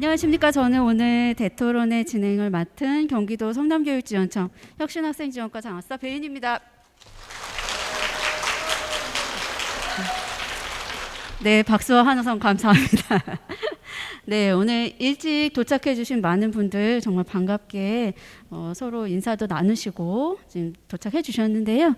안녕하십니까. 저는 오늘 대토론의 진행을 맡은 경기도 성남교육지원청 혁신학생지원과 장학사 배인입니다. 네, 박수와 환호성 감사합니다. 네, 오늘 일찍 도착해 주신 많은 분들 정말 반갑게 서로 인사도 나누시고 지금 도착해 주셨는데요.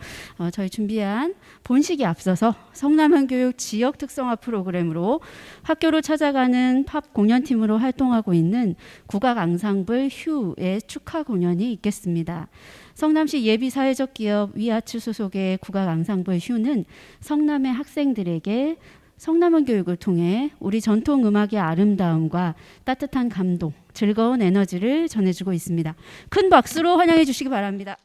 저희 준비한 본식에 앞서서 성남현교육 지역 특성화 프로그램으로 학교를 찾아가는 팝 공연팀으로 활동하고 있는 국악 앙상블 휴의 축하 공연이 있겠습니다. 성남시 예비사회적 기업 위아츠 소속의 국악 앙상블 휴는 성남의 학생들에게 성남원 교육을 통해 우리 전통 음악의 아름다움과 따뜻한 감동, 즐거운 에너지를 전해주고 있습니다. 큰 박수로 환영해 주시기 바랍니다.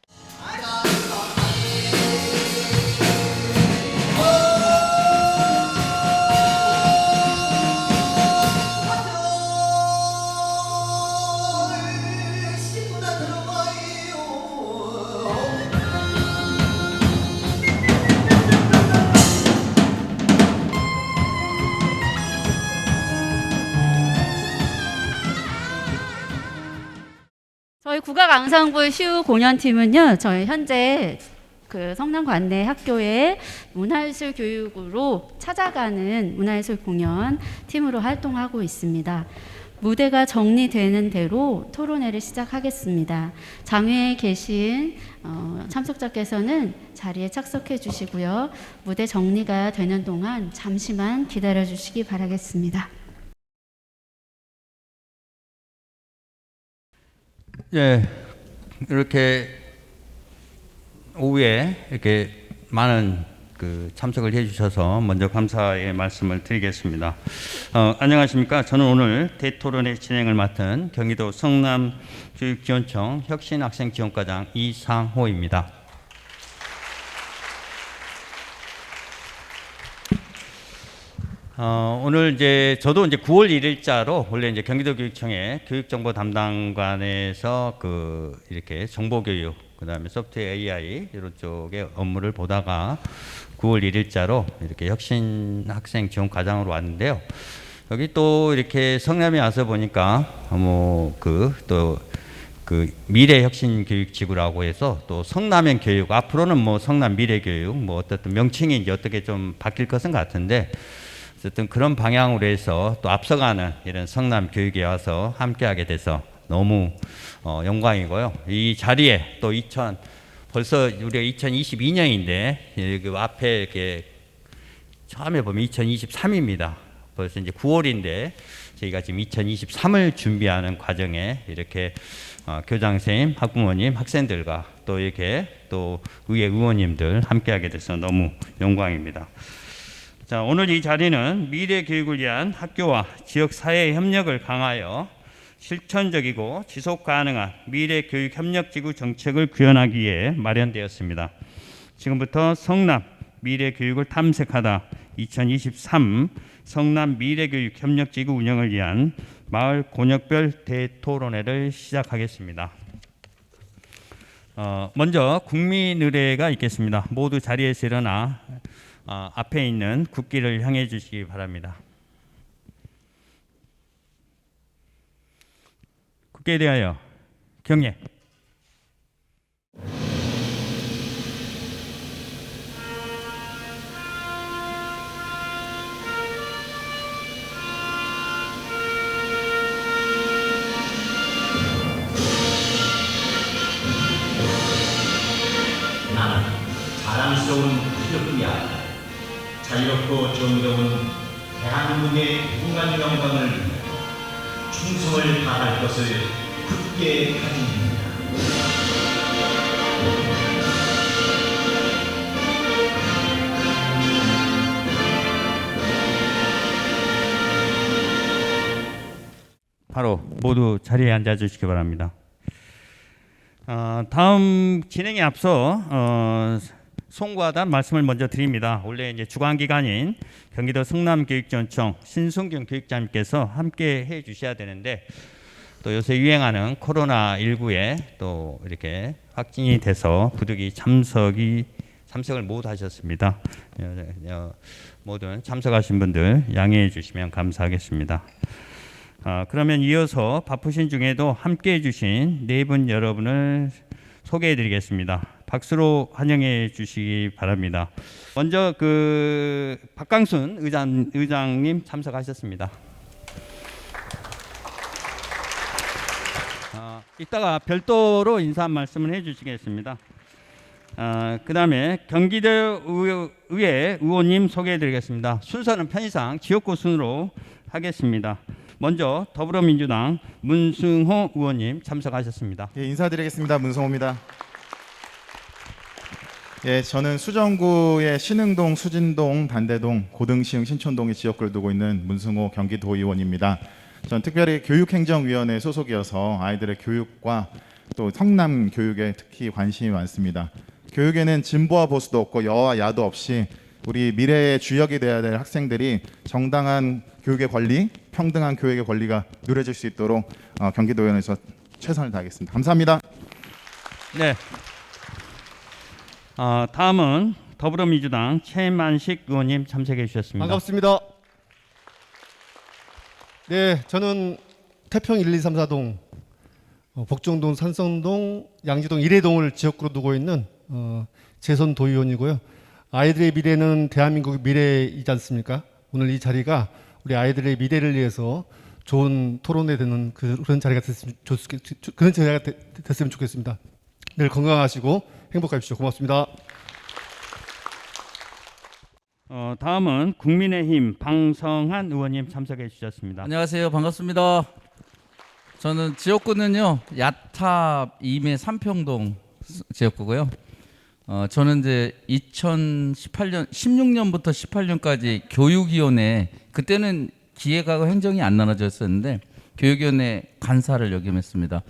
저희 국악 앙상블 휴 공연팀은요, 저희 현재 그 성남 관내 학교의 문화예술 교육으로 찾아가는 문화예술 공연 팀으로 활동하고 있습니다. 무대가 정리되는 대로 토론회를 시작하겠습니다. 장외에 계신 참석자께서는 자리에 착석해 주시고요. 무대 정리가 되는 동안 잠시만 기다려 주시기 바라겠습니다. 예, 이렇게 오후에 이렇게 많은 참석을 해주셔서 먼저 감사의 말씀을 드리겠습니다. 안녕하십니까? 저는 오늘 대토론의 진행을 맡은 경기도 성남교육지원청 혁신학생지원과장 이상호입니다. 오늘 저도 9월 1일자로 원래 경기도교육청의 교육정보 담당관에서 이렇게 정보교육, 그다음에 소프트웨어 AI 이런 쪽의 업무를 보다가 9월 1일자로 이렇게 혁신학생지원과장으로 왔는데요. 여기 또 이렇게 성남에 와서 보니까 미래혁신교육지구라고 해서 또 성남형 교육, 앞으로는 성남 미래교육 어떻든 명칭이 어떻게 좀 바뀔 것은 같은데, 어쨌든 그런 방향으로 해서 또 앞서가는 이런 성남 교육에 와서 함께하게 돼서 너무 영광이고요. 이 자리에 또 벌써 우리가 2022년인데 그 앞에 이렇게 처음에 보면 2023입니다. 벌써 이제 9월인데 저희가 지금 2023을 준비하는 과정에 이렇게 교장선생님, 학부모님, 학생들과 또 이렇게 또 의회 의원님들 함께하게 돼서 너무 영광입니다. 자, 오늘 이 자리는 미래 교육을 위한 학교와 지역 사회의 협력을 강화하여 실천적이고 지속 가능한 미래 교육 협력 지구 정책을 구현하기 위해 마련되었습니다. 지금부터 성남 미래 교육을 탐색하다 2023 성남 미래 교육 협력 지구 운영을 위한 마을 곤역별 대토론회를 시작하겠습니다. 먼저 국민의례가 있겠습니다. 모두 자리에서 일어나 앞에 있는 국기를 향해 주시기 바랍니다. 국기에 대하여 경례. 나는 자랑스러운 기업이야. 자유롭고 정의로운 대한민국의 무궁한 영광을 위해 충성을 다할 것을 굳게 다짐합니다. 바로 모두 자리에 앉아 주시기 바랍니다. 다음 진행에 앞서 송구하다는 말씀을 먼저 드립니다. 원래 주관 기관인 경기도 성남교육지원청 신순경 교육장님께서 함께 해 주셔야 되는데, 또 요새 유행하는 코로나19에 또 이렇게 확진이 돼서 부득이 참석을 못 하셨습니다. 모든 참석하신 분들 양해해 주시면 감사하겠습니다. 그러면 이어서 바쁘신 중에도 함께해 주신 네 분 여러분을 소개해 드리겠습니다. 박수로 환영해 주시기 바랍니다. 먼저 박강순 의장님 참석하셨습니다. 이따가 별도로 인사 한 말씀을 해 주시겠습니다. 그 다음에 경기도의회 의원님 소개해 드리겠습니다. 순서는 편의상 지역구 순으로 하겠습니다. 먼저 더불어민주당 문승호 의원님 참석하셨습니다. 예, 인사드리겠습니다. 문성호입니다. 예, 저는 수정구의 신흥동, 수진동, 단대동, 고등시흥, 신촌동의 지역구를 두고 있는 문승호 경기도의원입니다. 전 특별히 교육행정위원회 소속이어서 아이들의 교육과 또 성남 교육에 특히 관심이 많습니다. 교육에는 진보와 보수도 없고 여와 야도 없이 우리 미래의 주역이 되어야 될 학생들이 정당한 교육의 권리, 평등한 교육의 권리가 누려질 수 있도록 경기도의원에서 최선을 다하겠습니다. 감사합니다. 네. 다음은 더불어민주당 최만식 의원님 참석해 주셨습니다. 반갑습니다. 네, 저는 태평 1, 2, 3, 4동, 복정동, 산성동, 양지동, 이래동을 지역구로 두고 있는 재선 도의원이고요. 아이들의 미래는 대한민국의 미래이지 않습니까? 오늘 이 자리가 우리 아이들의 미래를 위해서 좋은 토론에 되는 그런 자리가 됐으면 좋겠습니다. 늘 건강하시고 행복하십시오. 고맙습니다. 다음은 국민의힘 방성한 의원님 참석해 주셨습니다. 안녕하세요. 반갑습니다. 저는 지역구는요 야탑 임해 삼평동 지역구고요. 저는 이제 16년부터 18년까지 교육위원회, 그때는 기획하고 행정이 안 나눠졌었는데 교육위원회 간사를 역임했습니다.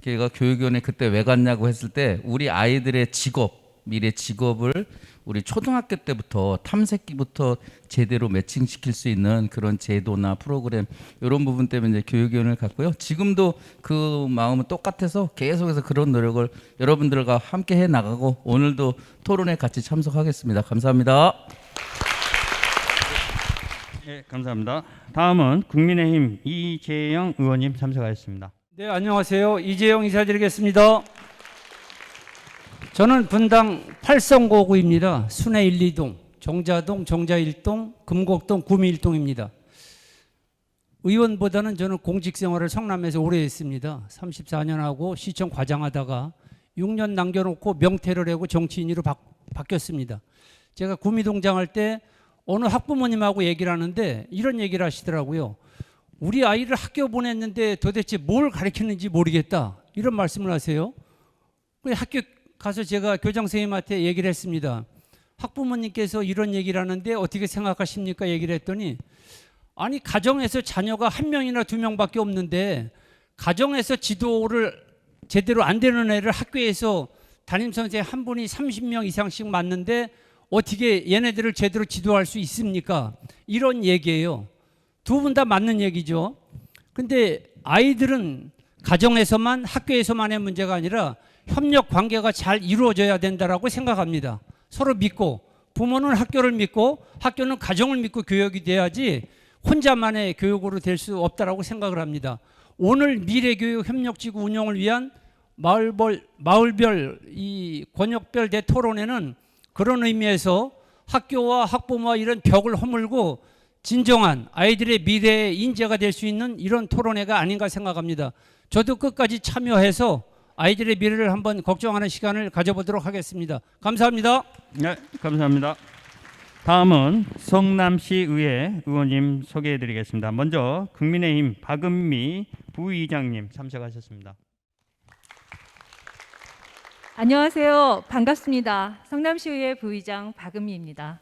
걔가 교육위원회 그때 왜 갔냐고 했을 때 우리 아이들의 직업, 미래 직업을 우리 초등학교 때부터 탐색기부터 제대로 매칭시킬 수 있는 그런 제도나 프로그램 이런 부분 때문에 이제 교육위원회를 갔고요. 지금도 그 마음은 똑같아서 계속해서 그런 노력을 여러분들과 함께 해 나가고 오늘도 토론에 같이 참석하겠습니다. 감사합니다. 네, 감사합니다. 다음은 국민의힘 이재영 의원님 참석하셨습니다. 네, 안녕하세요. 이재영 인사드리겠습니다. 저는 분당 팔성고구입니다. 순회 1, 2동, 정자동, 정자 1동, 금곡동, 구미 1동입니다. 의원보다는 저는 공직생활을 성남에서 오래 했습니다. 34년 하고 시청 과장하다가 6년 남겨놓고 명퇴를 하고 정치인으로 바뀌었습니다. 제가 구미동장 할 때 어느 학부모님하고 얘기를 하는데 이런 얘기를 하시더라고요. 우리 아이를 학교 보냈는데 도대체 뭘 가르치는지 모르겠다. 이런 말씀을 하세요. 학교 가서 제가 교장선생님한테 얘기를 했습니다. 학부모님께서 이런 얘기를 하는데 어떻게 생각하십니까? 얘기를 했더니 아니 가정에서 자녀가 한 명이나 두 명밖에 없는데 가정에서 지도를 제대로 안 되는 애를 학교에서 담임선생님 한 분이 30명 이상씩 맡는데 어떻게 얘네들을 제대로 지도할 수 있습니까? 이런 얘기예요. 두 분 다 맞는 얘기죠. 근데 아이들은 가정에서만 학교에서만의 문제가 아니라 협력 관계가 잘 이루어져야 된다라고 생각합니다. 서로 믿고 부모는 학교를 믿고 학교는 가정을 믿고 교육이 돼야지 혼자만의 교육으로 될 수 없다라고 생각을 합니다. 오늘 미래교육 협력지구 운영을 위한 마을별 이 권역별 대토론회는 그런 의미에서 학교와 학부모와 이런 벽을 허물고 진정한 아이들의 미래의 인재가 될 수 있는 이런 토론회가 아닌가 생각합니다. 저도 끝까지 참여해서 아이들의 미래를 한번 걱정하는 시간을 가져보도록 하겠습니다. 감사합니다. 네, 감사합니다. 다음은 성남시의회 의원님 소개해드리겠습니다. 먼저 국민의힘 박은미 부의장님 참석하셨습니다. 안녕하세요. 반갑습니다. 성남시의회 부의장 박은미입니다.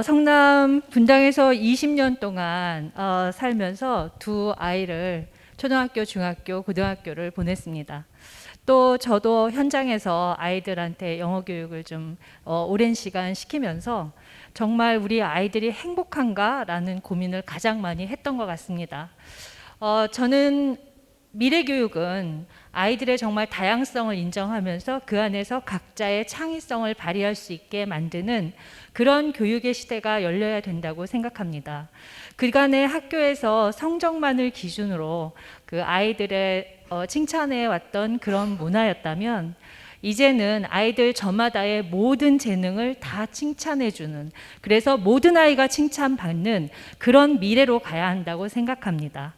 성남 분당에서 20년 동안 살면서 두 아이를 초등학교, 중학교, 고등학교를 보냈습니다. 또 저도 현장에서 아이들한테 영어 교육을 좀 오랜 시간 시키면서 정말 우리 아이들이 행복한가라는 고민을 가장 많이 했던 것 같습니다. 저는 미래 교육은 아이들의 정말 다양성을 인정하면서 그 안에서 각자의 창의성을 발휘할 수 있게 만드는 그런 교육의 시대가 열려야 된다고 생각합니다. 그간의 학교에서 성적만을 기준으로 그 아이들의 칭찬해 왔던 그런 문화였다면 이제는 아이들 저마다의 모든 재능을 다 칭찬해주는, 그래서 모든 아이가 칭찬받는 그런 미래로 가야 한다고 생각합니다.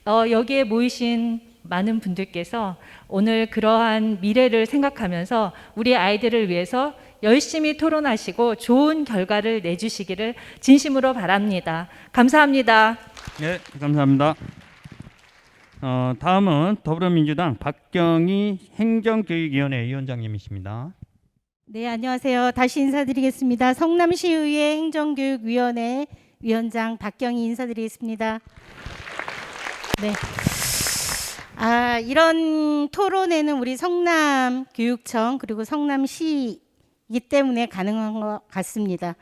여기에 모이신 많은 분들께서 오늘 그러한 미래를 생각하면서 우리 아이들을 위해서 열심히 토론하시고 좋은 결과를 내주시기를 진심으로 바랍니다. 감사합니다. 네, 감사합니다. 다음은 더불어민주당 박경희 행정교육위원회 위원장님이십니다. 네, 안녕하세요. 다시 인사드리겠습니다. 성남시의회 행정교육위원회 위원장 박경희 인사드리겠습니다. 네. 이런 토론회는 우리 성남교육청 그리고 성남시이기 때문에 가능한 것 같습니다.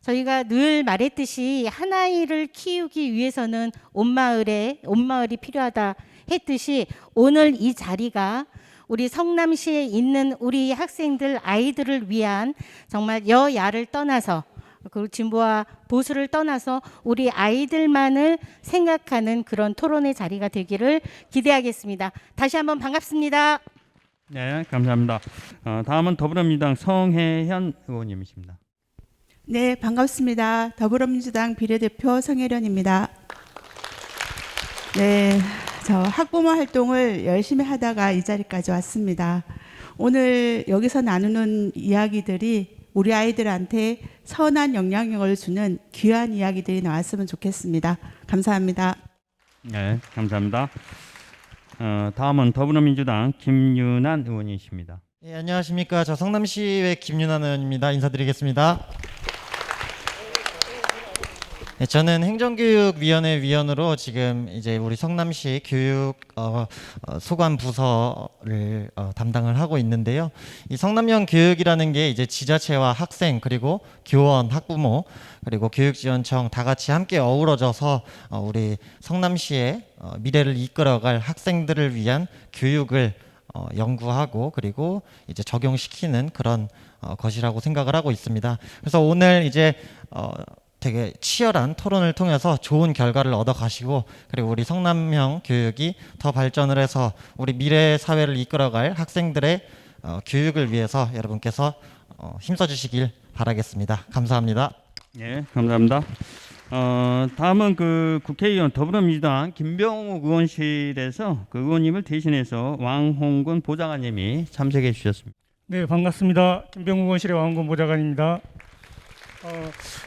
저희가 늘 말했듯이 한 아이를 키우기 위해서는 온 마을이 필요하다 했듯이 오늘 이 자리가 우리 성남시에 있는 우리 학생들 아이들을 위한 정말 여야를 떠나서 그리고 진보와 보수를 떠나서 우리 아이들만을 생각하는 그런 토론의 자리가 되기를 기대하겠습니다. 다시 한번 반갑습니다. 네, 감사합니다. 다음은 더불어민주당 성혜현 의원님이십니다. 네, 반갑습니다. 더불어민주당 비례대표 성혜련입니다. 네, 저 학부모 활동을 열심히 하다가 이 자리까지 왔습니다. 오늘 여기서 나누는 이야기들이 우리 아이들한테 선한 영향력을 주는 귀한 이야기들이 나왔으면 좋겠습니다. 감사합니다. 네, 감사합니다. 다음은 더불어민주당 김윤환 의원이십니다. 네, 안녕하십니까. 저 성남시의 김윤환 의원입니다. 인사드리겠습니다. 네, 저는 행정교육위원회 위원으로 지금 이제 우리 성남시 교육 소관 부서를 담당을 하고 있는데요. 이 성남형 교육이라는 게 이제 지자체와 학생 그리고 교원, 학부모 그리고 교육지원청 다 같이 함께 어우러져서 우리 성남시의 미래를 이끌어갈 학생들을 위한 교육을 연구하고 그리고 이제 적용시키는 그런 것이라고 생각을 하고 있습니다. 그래서 오늘 이제 되게 치열한 토론을 통해서 좋은 결과를 얻어가시고 그리고 우리 성남형 교육이 더 발전을 해서 우리 미래 사회를 이끌어갈 학생들의 교육을 위해서 여러분께서 힘써주시길 바라겠습니다. 감사합니다. 네, 감사합니다. 다음은 그 국회의원 더불어민주당 김병욱 의원실에서 그 의원님을 대신해서 왕홍근 보좌관님이 참석해 주셨습니다. 네, 반갑습니다. 김병욱 의원실의 왕홍근 보좌관입니다.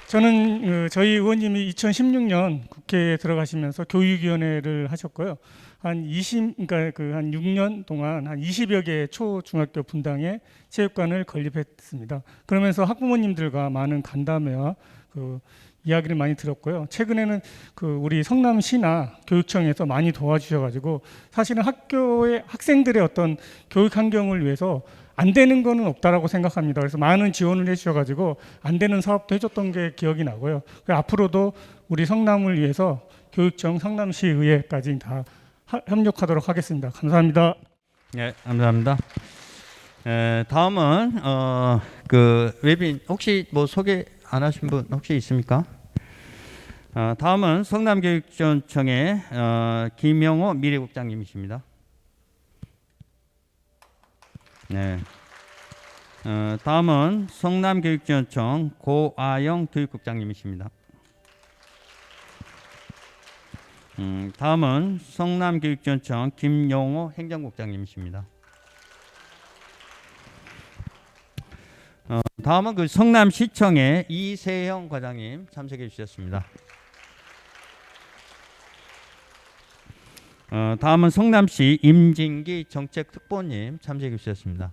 저는 저희 의원님이 2016년 국회에 들어가시면서 교육위원회를 하셨고요. 한 6년 동안 한 20여 개의 초중학교 분당에 체육관을 건립했습니다. 그러면서 학부모님들과 많은 간담회와 그 이야기를 많이 들었고요. 최근에는 그 우리 성남시나 교육청에서 많이 도와주셔가지고 사실은 학교의 학생들의 어떤 교육 환경을 위해서 안 되는 거는 없다라고 생각합니다. 그래서 많은 지원을 해주셔가지고 안 되는 사업도 해줬던 게 기억이 나고요. 앞으로도 우리 성남을 위해서 교육청, 성남시의회까지 다 협력하도록 하겠습니다. 감사합니다. 네, 감사합니다. 다음은 그 웹인 혹시 뭐 소개 안 하신 분 혹시 있습니까? 다음은 성남교육지원청의 김영호 미래국장님이십니다. 네. 다음은 성남교육지원청 고아영 교육국장님이십니다. 다음은 성남교육지원청 김용호 행정국장님이십니다. 다음은 그 성남시청의 이세형 과장님 참석해 주셨습니다. 다음은 성남시 임진기 정책특보님 참석해 주셨습니다.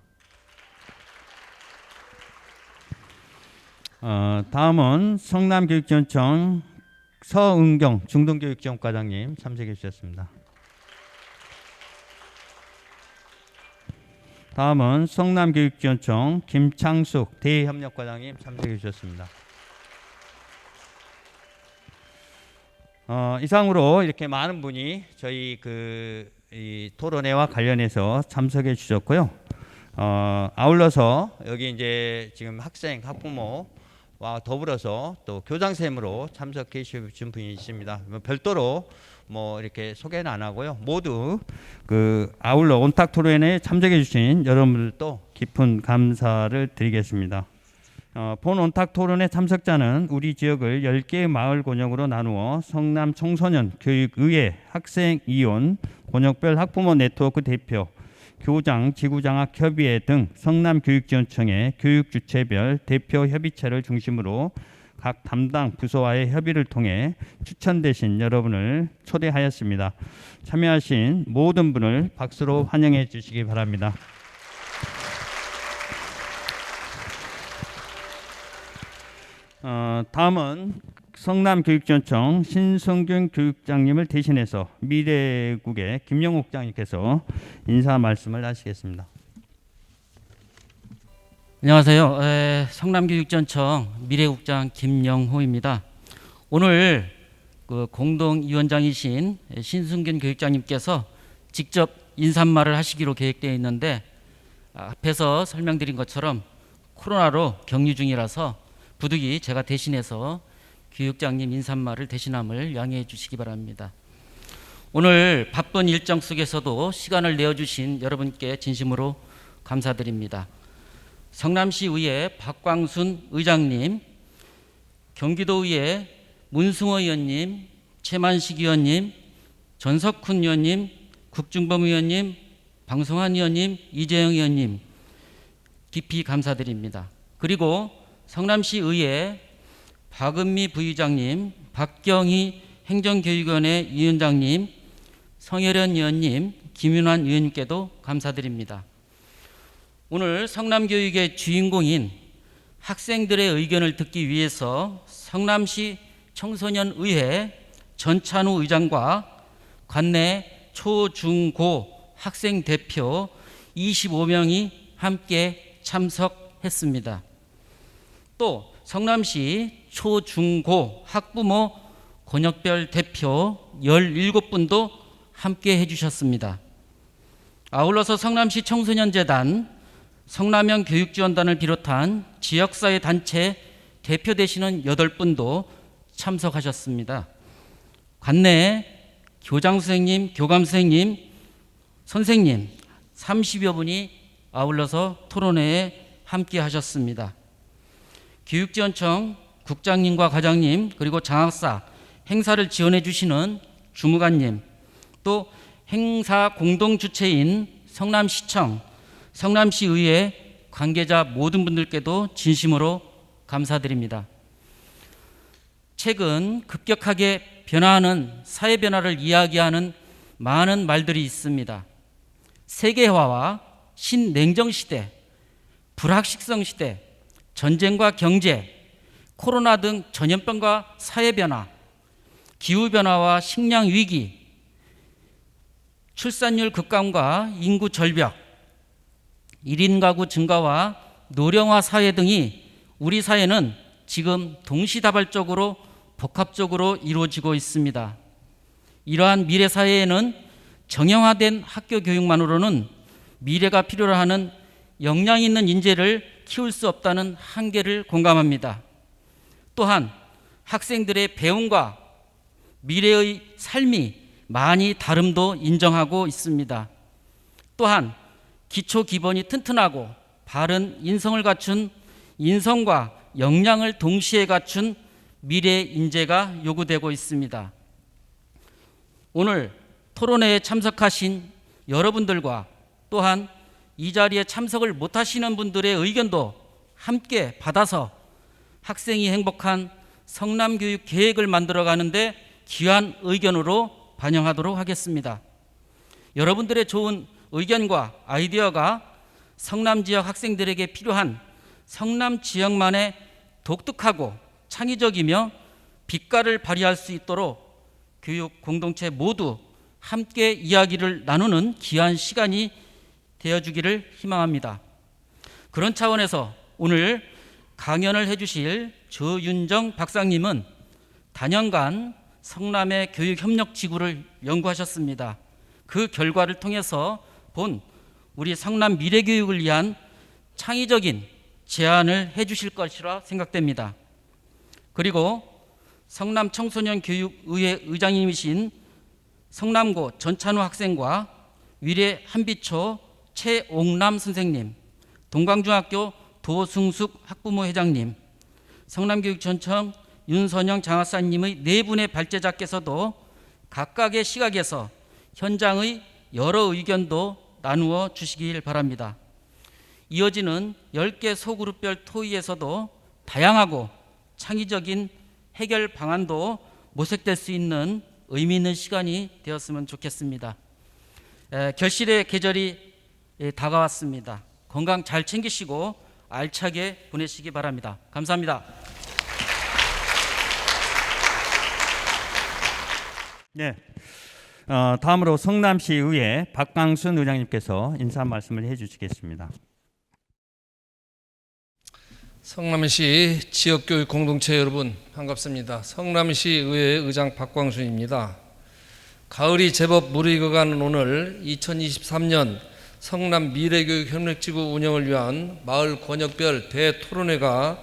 다음은 성남교육지원청 서은경 중등교육지원과장님 참석해 주셨습니다. 다음은 성남교육지원청 김창숙 대협력과장님 참석해 주셨습니다. 이상으로 이렇게 많은 분이 저희 그 이 토론회와 관련해서 참석해 주셨고요. 아울러서 여기 이제 지금 학생, 학부모와 더불어서 또 교장선생님으로 참석해 주신 분이 있습니다. 별도로 뭐 이렇게 소개는 안 하고요. 모두 그 아울러 온탁 토론회에 참석해 주신 여러분들도 깊은 감사를 드리겠습니다. 본 온탁 토론회 참석자는 우리 지역을 10개의 마을 권역으로 나누어 성남 청소년 교육의회 학생위원, 권역별 학부모 네트워크 대표, 교장, 지구장학협의회 등 성남교육지원청의 교육주체별 대표 협의체를 중심으로 각 담당 부서와의 협의를 통해 추천되신 여러분을 초대하였습니다. 참여하신 모든 분을 박수로 환영해 주시기 바랍니다. 다음은 성남교육지원청 신성균 교육장님을 대신해서 미래국의 김영호 국장님께서 인사 말씀을 하시겠습니다. 안녕하세요. 성남교육지원청 미래국장 김영호입니다. 오늘 그 공동위원장이신 신승균 교육장님께서 직접 인사말을 하시기로 계획되어 있는데 앞에서 설명드린 것처럼 코로나로 격리 중이라서 부득이 제가 대신해서 교육장님 인사말을 대신함을 양해해 주시기 바랍니다. 오늘 바쁜 일정 속에서도 시간을 내어주신 여러분께 진심으로 감사드립니다. 성남시의회 박광순 의장님, 경기도의회 문승호 의원님, 최만식 의원님, 전석훈 의원님, 국중범 의원님, 방성환 의원님, 이재영 의원님 깊이 감사드립니다. 그리고 성남시의회 박은미 부의장님, 박경희 행정교육위원회 위원장님, 성혜련 의원님, 김윤환 의원님께도 감사드립니다. 오늘 성남교육의 주인공인 학생들의 의견을 듣기 위해서 성남시 청소년의회 전찬우 의장과 관내 초, 중, 고 학생 대표 25명이 함께 참석했습니다. 또 성남시 초, 중, 고 학부모 권역별 대표 17분도 함께 해주셨습니다. 아울러서 성남시 청소년재단, 성남형 교육지원단을 비롯한 지역사회 단체 대표 되시는 8분도 참석하셨습니다. 관내 교장 선생님, 교감 선생님, 선생님 30여 분이 아울러서 토론회에 함께 하셨습니다. 교육지원청 국장님과 과장님, 그리고 장학사 행사를 지원해 주시는 주무관님, 또 행사 공동 주체인 성남시청, 성남시의회 관계자 모든 분들께도 진심으로 감사드립니다. 최근 급격하게 변화하는 사회 변화를 이야기하는 많은 말들이 있습니다. 세계화와 신냉정 시대, 불확실성 시대, 전쟁과 경제, 코로나 등 전염병과 사회 변화, 기후 변화와 식량 위기, 출산율 급감과 인구 절벽, 1인 가구 증가와 노령화 사회 등이 우리 사회는 지금 동시다발적으로 복합적으로 이루어지고 있습니다. 이러한 미래 사회에는 정형화된 학교 교육만으로는 미래가 필요로 하는 역량 있는 인재를 키울 수 없다는 한계를 공감합니다. 또한 학생들의 배움과 미래의 삶이 많이 다름도 인정하고 있습니다. 또한 기초 기본이 튼튼하고 바른 인성을 갖춘 인성과 역량을 동시에 갖춘 미래 인재가 요구되고 있습니다. 오늘 토론회에 참석하신 여러분들과 또한 이 자리에 참석을 못하시는 분들의 의견도 함께 받아서 학생이 행복한 성남교육 계획을 만들어가는데 귀한 의견으로 반영하도록 하겠습니다. 여러분들의 좋은 의견과 아이디어가 성남 지역 학생들에게 필요한 성남 지역만의 독특하고 창의적이며 빛깔을 발휘할 수 있도록 교육 공동체 모두 함께 이야기를 나누는 귀한 시간이 되어주기를 희망합니다. 그런 차원에서 오늘 강연을 해주실 조윤정 박사님은 단연간 성남의 교육협력지구를 연구하셨습니다. 그 결과를 통해서 본 우리 성남 미래교육을 위한 창의적인 제안을 해주실 것이라 생각됩니다. 그리고 성남 청소년교육의회 의장님이신 성남고 전찬우 학생과 위례 한비초 최옥남 선생님, 동광중학교 도승숙 학부모 회장님, 성남교육전청 윤선영 장학사님의 네 분의 발제자께서도 각각의 시각에서 현장의 여러 의견도 나누어 주시길 바랍니다. 이어지는 10개 소그룹별 토의에서도 다양하고 창의적인 해결 방안도 모색될 수 있는 의미 있는 시간이 되었으면 좋겠습니다. 결실의 계절이 다가왔습니다. 건강 잘 챙기시고 알차게 보내시기 바랍니다. 감사합니다. 네. 다음으로 성남시의회 박광순 의장님께서 인사 말씀을 해주시겠습니다. 성남시 지역교육 공동체 여러분 반갑습니다. 성남시 의회 의장 박광순입니다. 가을이 제법 무르익어가는 오늘 2023년 성남 미래교육 협력지구 운영을 위한 마을 권역별 대토론회가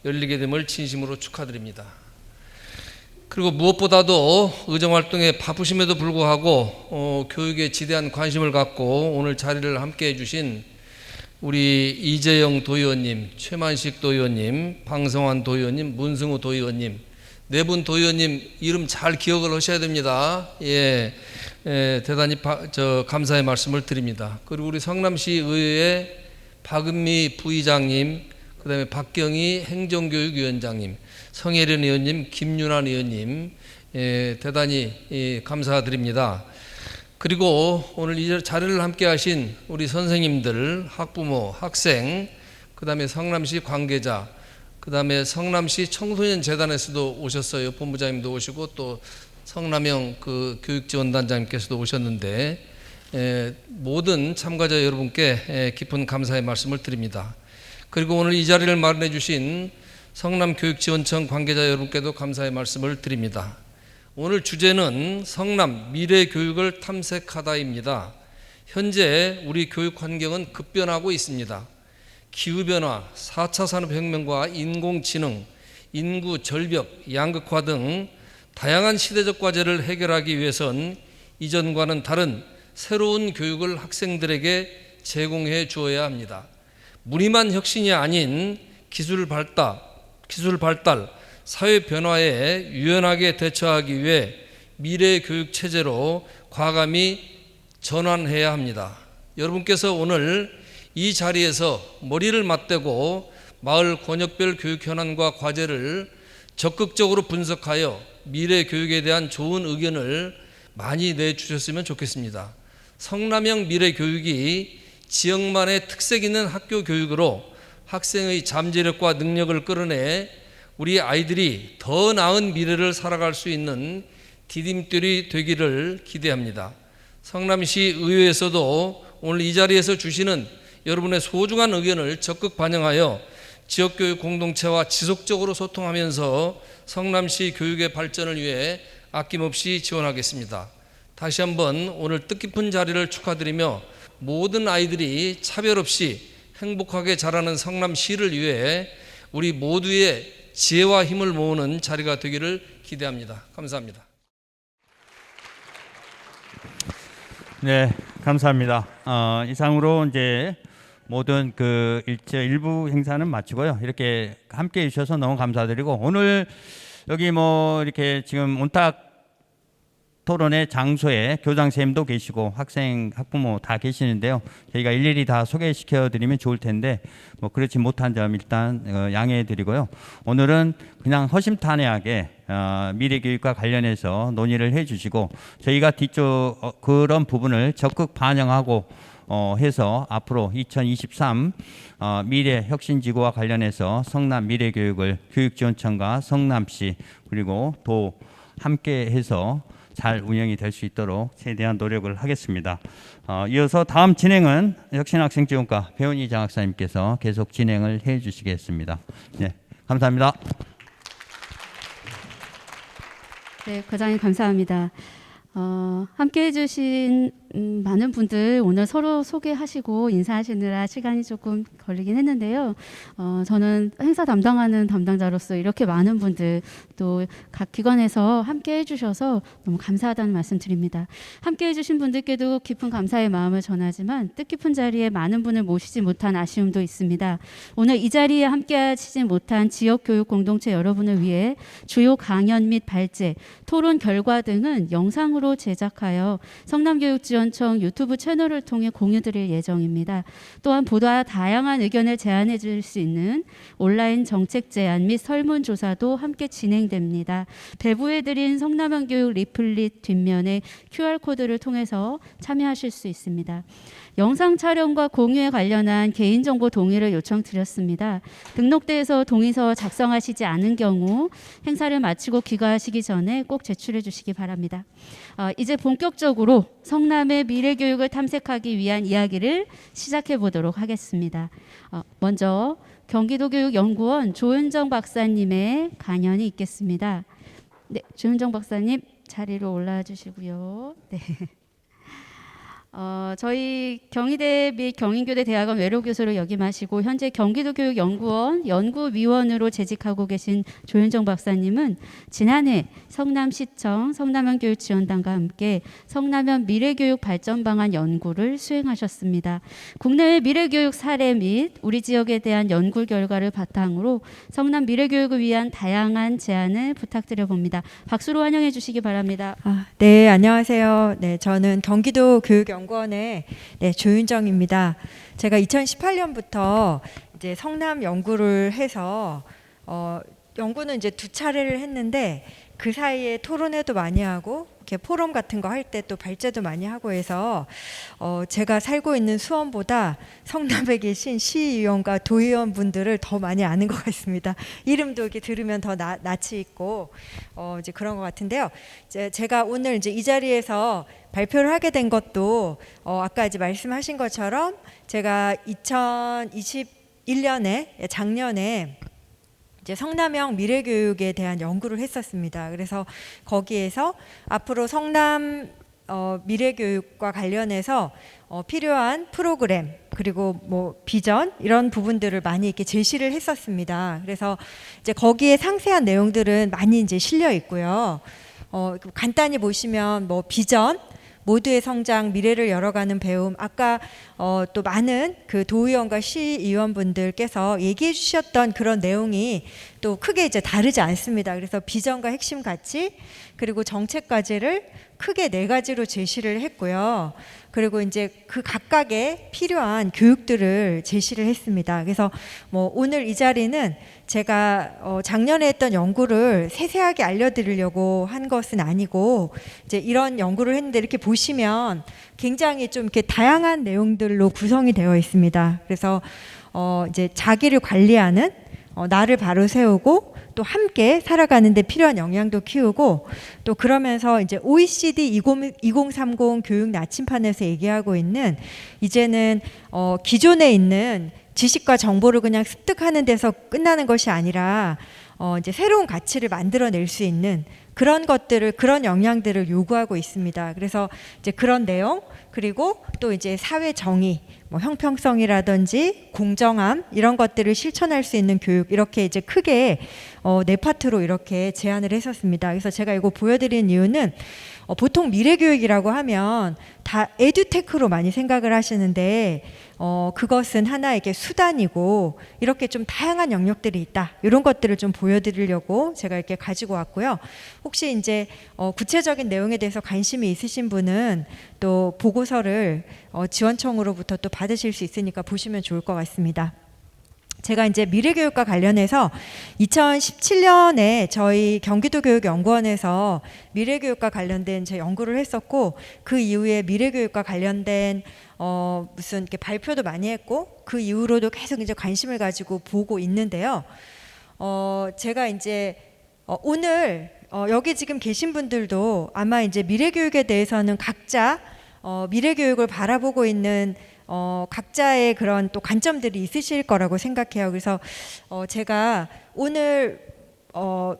열리게 됨을 진심으로 축하드립니다. 그리고 무엇보다도 의정활동에 바쁘심에도 불구하고 교육에 지대한 관심을 갖고 오늘 자리를 함께 해주신 우리 이재영 도의원님, 최만식 도의원님, 방성환 도의원님, 문승우 도의원님, 네 분 도의원님 이름 잘 기억을 하셔야 됩니다. 대단히 감사의 말씀을 드립니다. 그리고 우리 성남시 의회 박은미 부의장님, 그 다음에 박경희 행정교육위원장님, 성혜련 의원님, 김윤환 의원님, 대단히 감사드립니다. 그리고 오늘 이 자리를 함께 하신 우리 선생님들, 학부모, 학생, 그 다음에 성남시 관계자, 그 다음에 성남시 청소년재단에서도 오셨어요. 본부장님도 오시고 또 성남형 그 교육지원단장님께서도 오셨는데 모든 참가자 여러분께 깊은 감사의 말씀을 드립니다. 그리고 오늘 이 자리를 마련해 주신 성남교육지원청 관계자 여러분께도 감사의 말씀을 드립니다. 오늘 주제는 성남 미래교육을 탐색하다입니다. 현재 우리 교육 환경은 급변하고 있습니다. 기후변화, 4차 산업혁명과 인공지능, 인구 절벽, 양극화 등 다양한 시대적 과제를 해결하기 위해선 이전과는 다른 새로운 교육을 학생들에게 제공해 주어야 합니다. 무리만 혁신이 아닌 기술 발달, 사회 변화에 유연하게 대처하기 위해 미래 교육 체제로 과감히 전환해야 합니다. 여러분께서 오늘 이 자리에서 머리를 맞대고 마을 권역별 교육 현안과 과제를 적극적으로 분석하여 미래 교육에 대한 좋은 의견을 많이 내주셨으면 좋겠습니다. 성남형 미래 교육이 지역만의 특색 있는 학교 교육으로 학생의 잠재력과 능력을 끌어내 우리 아이들이 더 나은 미래를 살아갈 수 있는 디딤돌이 되기를 기대합니다. 성남시 의회에서도 오늘 이 자리에서 주시는 여러분의 소중한 의견을 적극 반영하여 지역교육 공동체와 지속적으로 소통하면서 성남시 교육의 발전을 위해 아낌없이 지원하겠습니다. 다시 한번 오늘 뜻깊은 자리를 축하드리며 모든 아이들이 차별 없이 행복하게 자라는 성남시를 위해 우리 모두의 지혜와 힘을 모으는 자리가 되기를 기대합니다. 감사합니다. 네, 감사합니다. 이상으로 이제 모든 그 일부 행사는 마치고요. 이렇게 함께 해주셔서 너무 감사드리고 오늘 여기 뭐 이렇게 지금 온탁 토론의 장소에 교장 선생님도 계시고 학생, 학부모 다 계시는데요. 저희가 일일이 다 소개시켜 드리면 좋을 텐데 뭐 그렇지 못한 점 일단 양해해 드리고요. 오늘은 그냥 허심탄회하게 미래교육과 관련해서 논의를 해 주시고 저희가 뒤쪽 그런 부분을 적극 반영하고 해서 앞으로 2023 미래혁신지구와 관련해서 성남 미래교육을 교육지원청과 성남시 그리고 도 함께 해서 잘 운영이 될 수 있도록 최대한 노력을 하겠습니다. 이어서 다음 진행은 혁신학생지원과 배은희 장학사님께서 계속 진행을 해 주시겠습니다. 네, 감사합니다. 네, 과장님 감사합니다. 함께 해주신 많은 분들 오늘 서로 소개하시고 인사하시느라 시간이 조금 걸리긴 했는데요. 저는 행사 담당하는 담당자로서 이렇게 많은 분들 또 각 기관에서 함께 해주셔서 너무 감사하다는 말씀 드립니다. 함께 해주신 분들께도 깊은 감사의 마음을 전하지만 뜻깊은 자리에 많은 분을 모시지 못한 아쉬움도 있습니다. 오늘 이 자리에 함께 하시지 못한 지역교육 공동체 여러분을 위해 주요 강연 및 발제, 토론 결과 등은 영상으로 제작하여 성남교육지원청 유튜브 채널을 통해 공유드릴 예정입니다. 또한 보다 다양한 의견을 제안해 줄 수 있는 온라인 정책 제안 및 설문조사도 함께 진행됩니다. 배부해드린 성남형교육 리플릿 뒷면에 QR코드를 통해서 참여하실 수 있습니다. 영상 촬영과 공유에 관련한 개인정보 동의를 요청드렸습니다. 등록대에서 동의서 작성하시지 않은 경우 행사를 마치고 귀가하시기 전에 꼭 제출해 주시기 바랍니다. 이제 본격적으로 성남의 미래교육을 탐색하기 위한 이야기를 시작해 보도록 하겠습니다. 먼저 경기도교육연구원 조윤정 박사님의 강연이 있겠습니다. 네, 조윤정 박사님 자리로 올라와 주시고요. 네. 저희 경희대 및 경인교대 대학원 외로교수로 역임하시고 현재 경기도교육연구원 연구위원으로 재직하고 계신 조윤정 박사님은 지난해 성남시청 성남현교육지원단과 함께 성남현 미래교육 발전 방안 연구를 수행하셨습니다. 국내외 미래교육 사례 및 우리 지역에 대한 연구 결과를 바탕으로 성남 미래교육을 위한 다양한 제안을 부탁드려 봅니다. 박수로 환영해 주시기 바랍니다. 네, 안녕하세요. 네, 저는 경기도 교육연구원의 조윤정입니다. 제가 2018년부터 이제 성남 연구를 해서 연구는 이제 2차례를 했는데 그 사이에 토론회도 많이 하고 이렇게 포럼 같은 거 할 때 또 발제도 많이 하고 해서 제가 살고 있는 수원보다 성남에 계신 시의원과 도의원 분들을 더 많이 아는 것 같습니다. 이름도 이렇게 들으면 더 낯이 있고 이제 그런 것 같은데요. 제가 오늘 이제 이 자리에서 발표를 하게 된 것도 아까 이제 말씀하신 것처럼 제가 2021년에 작년에 이제 성남형 미래교육에 대한 연구를 했었습니다. 그래서 거기에서 앞으로 성남 미래교육과 관련해서 필요한 프로그램 그리고 뭐 비전 이런 부분들을 많이 이렇게 제시를 했었습니다. 그래서 이제 거기에 상세한 내용들은 많이 이제 실려 있고요. 간단히 보시면 뭐 비전 모두의 성장, 미래를 열어가는 배움. 아까 또 많은 그 도의원과 시의원분들께서 얘기해 주셨던 그런 내용이 또 크게 이제 다르지 않습니다. 그래서 비전과 핵심 가치 그리고 정책 과제를 크게 4가지로 제시를 했고요. 그리고 이제 그 각각의 필요한 교육들을 제시를 했습니다. 그래서 뭐 오늘 이 자리는 제가 작년에 했던 연구를 세세하게 알려드리려고 한 것은 아니고 이제 이런 연구를 했는데 이렇게 보시면 굉장히 좀 이렇게 다양한 내용들로 구성이 되어 있습니다. 그래서 이제 자기를 관리하는 나를 바로 세우고 또 함께 살아가는데 필요한 역량도 키우고 또 그러면서 이제 OECD 2030 교육 나침판에서 얘기하고 있는 이제는 기존에 있는 지식과 정보를 그냥 습득하는 데서 끝나는 것이 아니라 이제 새로운 가치를 만들어낼 수 있는 그런 것들을 그런 역량들을 요구하고 있습니다. 그래서 이제 그런 내용 그리고 또 이제 사회 정의, 뭐 형평성이라든지 공정함 이런 것들을 실천할 수 있는 교육 이렇게 이제 크게 4파트로 이렇게 제안을 했었습니다. 그래서 제가 이거 보여드리는 이유는 보통 미래교육이라고 하면 다 에듀테크로 많이 생각을 하시는데 그것은 하나의 수단이고 이렇게 좀 다양한 영역들이 있다. 이런 것들을 좀 보여드리려고 제가 이렇게 가지고 왔고요. 혹시 이제 구체적인 내용에 대해서 관심이 있으신 분은 또 보고서를 지원청으로부터 또 받으실 수 있으니까 보시면 좋을 것 같습니다. 제가 이제 미래교육과 관련해서 2017년에 저희 경기도교육연구원에서 미래교육과 관련된 제 연구를 했었고 그 이후에 미래교육과 관련된 무슨 이렇게 발표도 많이 했고 그 이후로도 계속 이제 관심을 가지고 보고 있는데요. 제가 이제 오늘 여기 지금 계신 분들도 아마 이제 미래교육에 대해서는 각자 미래교육을 바라보고 있는 각자의 그런 또 관점들이 있으실 거라고 생각해요. 그래서 제가 오늘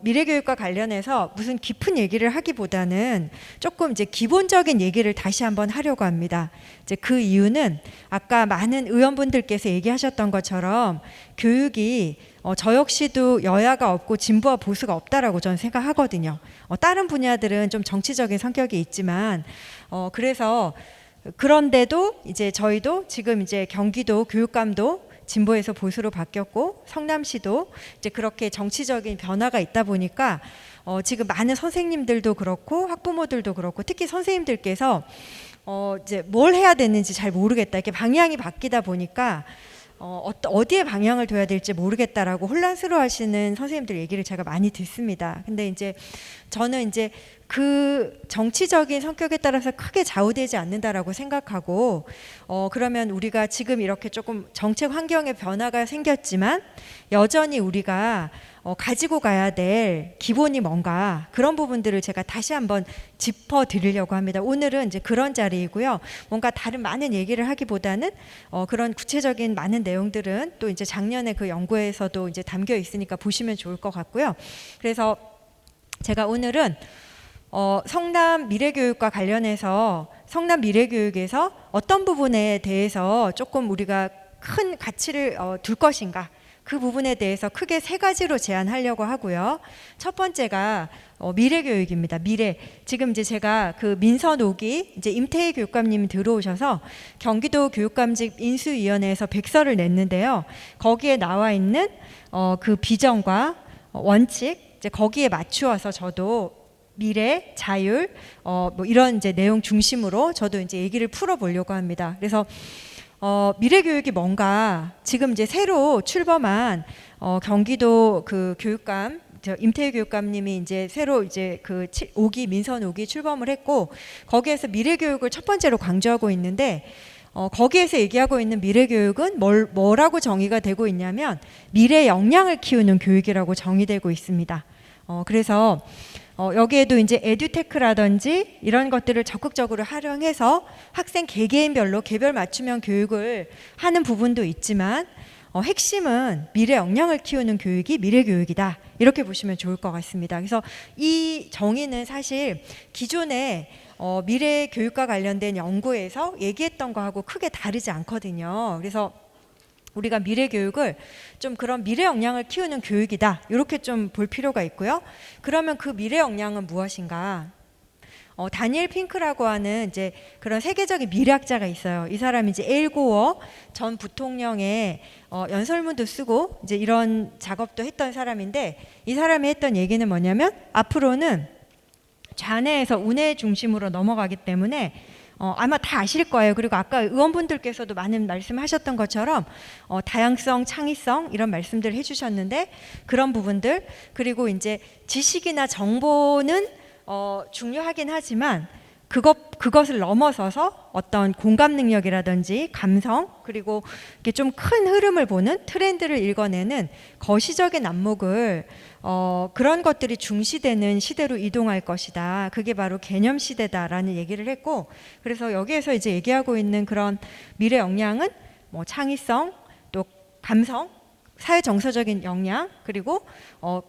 미래교육과 관련해서 무슨 깊은 얘기를 하기보다는 조금 이제 기본적인 얘기를 다시 한번 하려고 합니다. 이제 그 이유는 아까 많은 의원분들께서 얘기하셨던 것처럼 교육이 저 역시도 여야가 없고 진보와 보수가 없다라고 저는 생각하거든요. 다른 분야들은 좀 정치적인 성격이 있지만 그래서 그런데도 이제 저희도 지금 이제 경기도 교육감도 진보에서 보수로 바뀌었고 성남시도 이제 그렇게 정치적인 변화가 있다 보니까 지금 많은 선생님들도 그렇고 학부모들도 그렇고 특히 선생님들께서 이제 뭘 해야 되는지 잘 모르겠다, 이렇게 방향이 바뀌다 보니까 어디에 방향을 둬야 될지 모르겠다라고 혼란스러워하시는 선생님들 얘기를 제가 많이 듣습니다. 근데 이제 저는 이제 그 정치적인 성격에 따라서 크게 좌우되지 않는다라고 생각하고 그러면 우리가 지금 이렇게 조금 정책 환경의 변화가 생겼지만 여전히 우리가 가지고 가야 될 기본이 뭔가 그런 부분들을 제가 다시 한번 짚어 드리려고 합니다. 오늘은 이제 그런 자리이고요. 뭔가 다른 많은 얘기를 하기보다는 그런 구체적인 많은 내용들은 또 이제 작년에 그 연구에서도 이제 담겨 있으니까 보시면 좋을 것 같고요. 그래서 제가 오늘은 성남 미래교육과 관련해서 성남 미래교육에서 어떤 부분에 대해서 조금 우리가 큰 가치를 둘 것인가, 그 부분에 대해서 크게 세 가지로 제안하려고 하고요. 첫 번째가 미래교육입니다. 미래. 지금 이제 제가 그 민선 5기 이제 임태희 교육감님이 들어오셔서 경기도 교육감직 인수위원회에서 백서를 냈는데요. 거기에 나와 있는 그 비전과 원칙, 이제 거기에 맞추어서 저도 미래, 자율, 뭐 이런 이제 내용 중심으로 저도 이제 얘기를 풀어보려고 합니다. 그래서 미래교육이 뭔가 지금 이제 새로 출범한 경기도 그 교육감 임태희 교육감님이 이제 새로 이제 그 5기 민선 5기 출범을 했고 거기에서 미래교육을 첫 번째로 강조하고 있는데 거기에서 얘기하고 있는 미래교육은 뭐라고 정의가 되고 있냐면 미래 역량을 키우는 교육이라고 정의되고 있습니다. 그래서 여기에도 이제 에듀테크라든지 이런 것들을 적극적으로 활용해서 학생 개개인별로 개별 맞춤형 교육을 하는 부분도 있지만 핵심은 미래 역량을 키우는 교육이 미래교육이다, 이렇게 보시면 좋을 것 같습니다. 그래서 이 정의는 사실 기존에 미래 교육과 관련된 연구에서 얘기했던 거하고 크게 다르지 않거든요. 그래서 우리가 미래 교육을 좀 그런 미래 역량을 키우는 교육이다, 이렇게 좀 볼 필요가 있고요. 그러면 그 미래 역량은 무엇인가? 다니엘 핑크라고 하는 이제 그런 세계적인 미래학자가 있어요. 이 사람이 이제 엘 고어 전 부통령의 연설문도 쓰고 이제 이런 작업도 했던 사람인데, 이 사람이 했던 얘기는 뭐냐면 앞으로는 좌뇌에서 우뇌 중심으로 넘어가기 때문에 아마 다 아실 거예요. 그리고 아까 의원분들께서도 많은 말씀하셨던 것처럼 다양성, 창의성 이런 말씀들을 해주셨는데 그런 부분들, 그리고 이제 지식이나 정보는 중요하긴 하지만 그것을 넘어서서 어떤 공감 능력이라든지 감성, 그리고 이렇게 좀 큰 흐름을 보는 트렌드를 읽어내는 거시적인 안목을 그런 것들이 중시되는 시대로 이동할 것이다. 그게 바로 개념 시대다라는 얘기를 했고, 그래서 여기에서 이제 얘기하고 있는 그런 미래 역량은 뭐 창의성, 또 감성, 사회 정서적인 역량, 그리고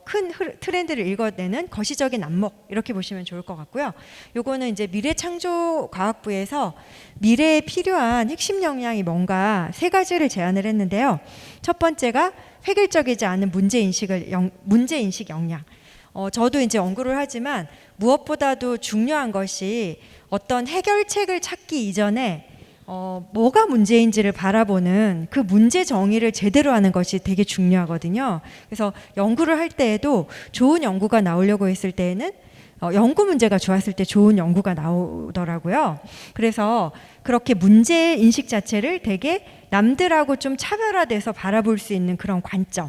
큰 트렌드를 읽어내는 거시적인 안목, 이렇게 보시면 좋을 것 같고요. 요거는 이제 미래창조과학부에서 미래에 필요한 핵심 역량이 뭔가 세 가지를 제안을 했는데요. 첫 번째가 획일적이지 않은 문제인식 역량. 저도 이제 연구를 하지만 무엇보다도 중요한 것이 어떤 해결책을 찾기 이전에 뭐가 문제인지를 바라보는 그 문제 정의를 제대로 하는 것이 되게 중요하거든요. 그래서 연구를 할 때에도 좋은 연구가 나오려고 했을 때에는 연구 문제가 좋았을 때 좋은 연구가 나오더라고요. 그래서 그렇게 문제 인식 자체를 되게 남들하고 좀 차별화돼서 바라볼 수 있는 그런 관점,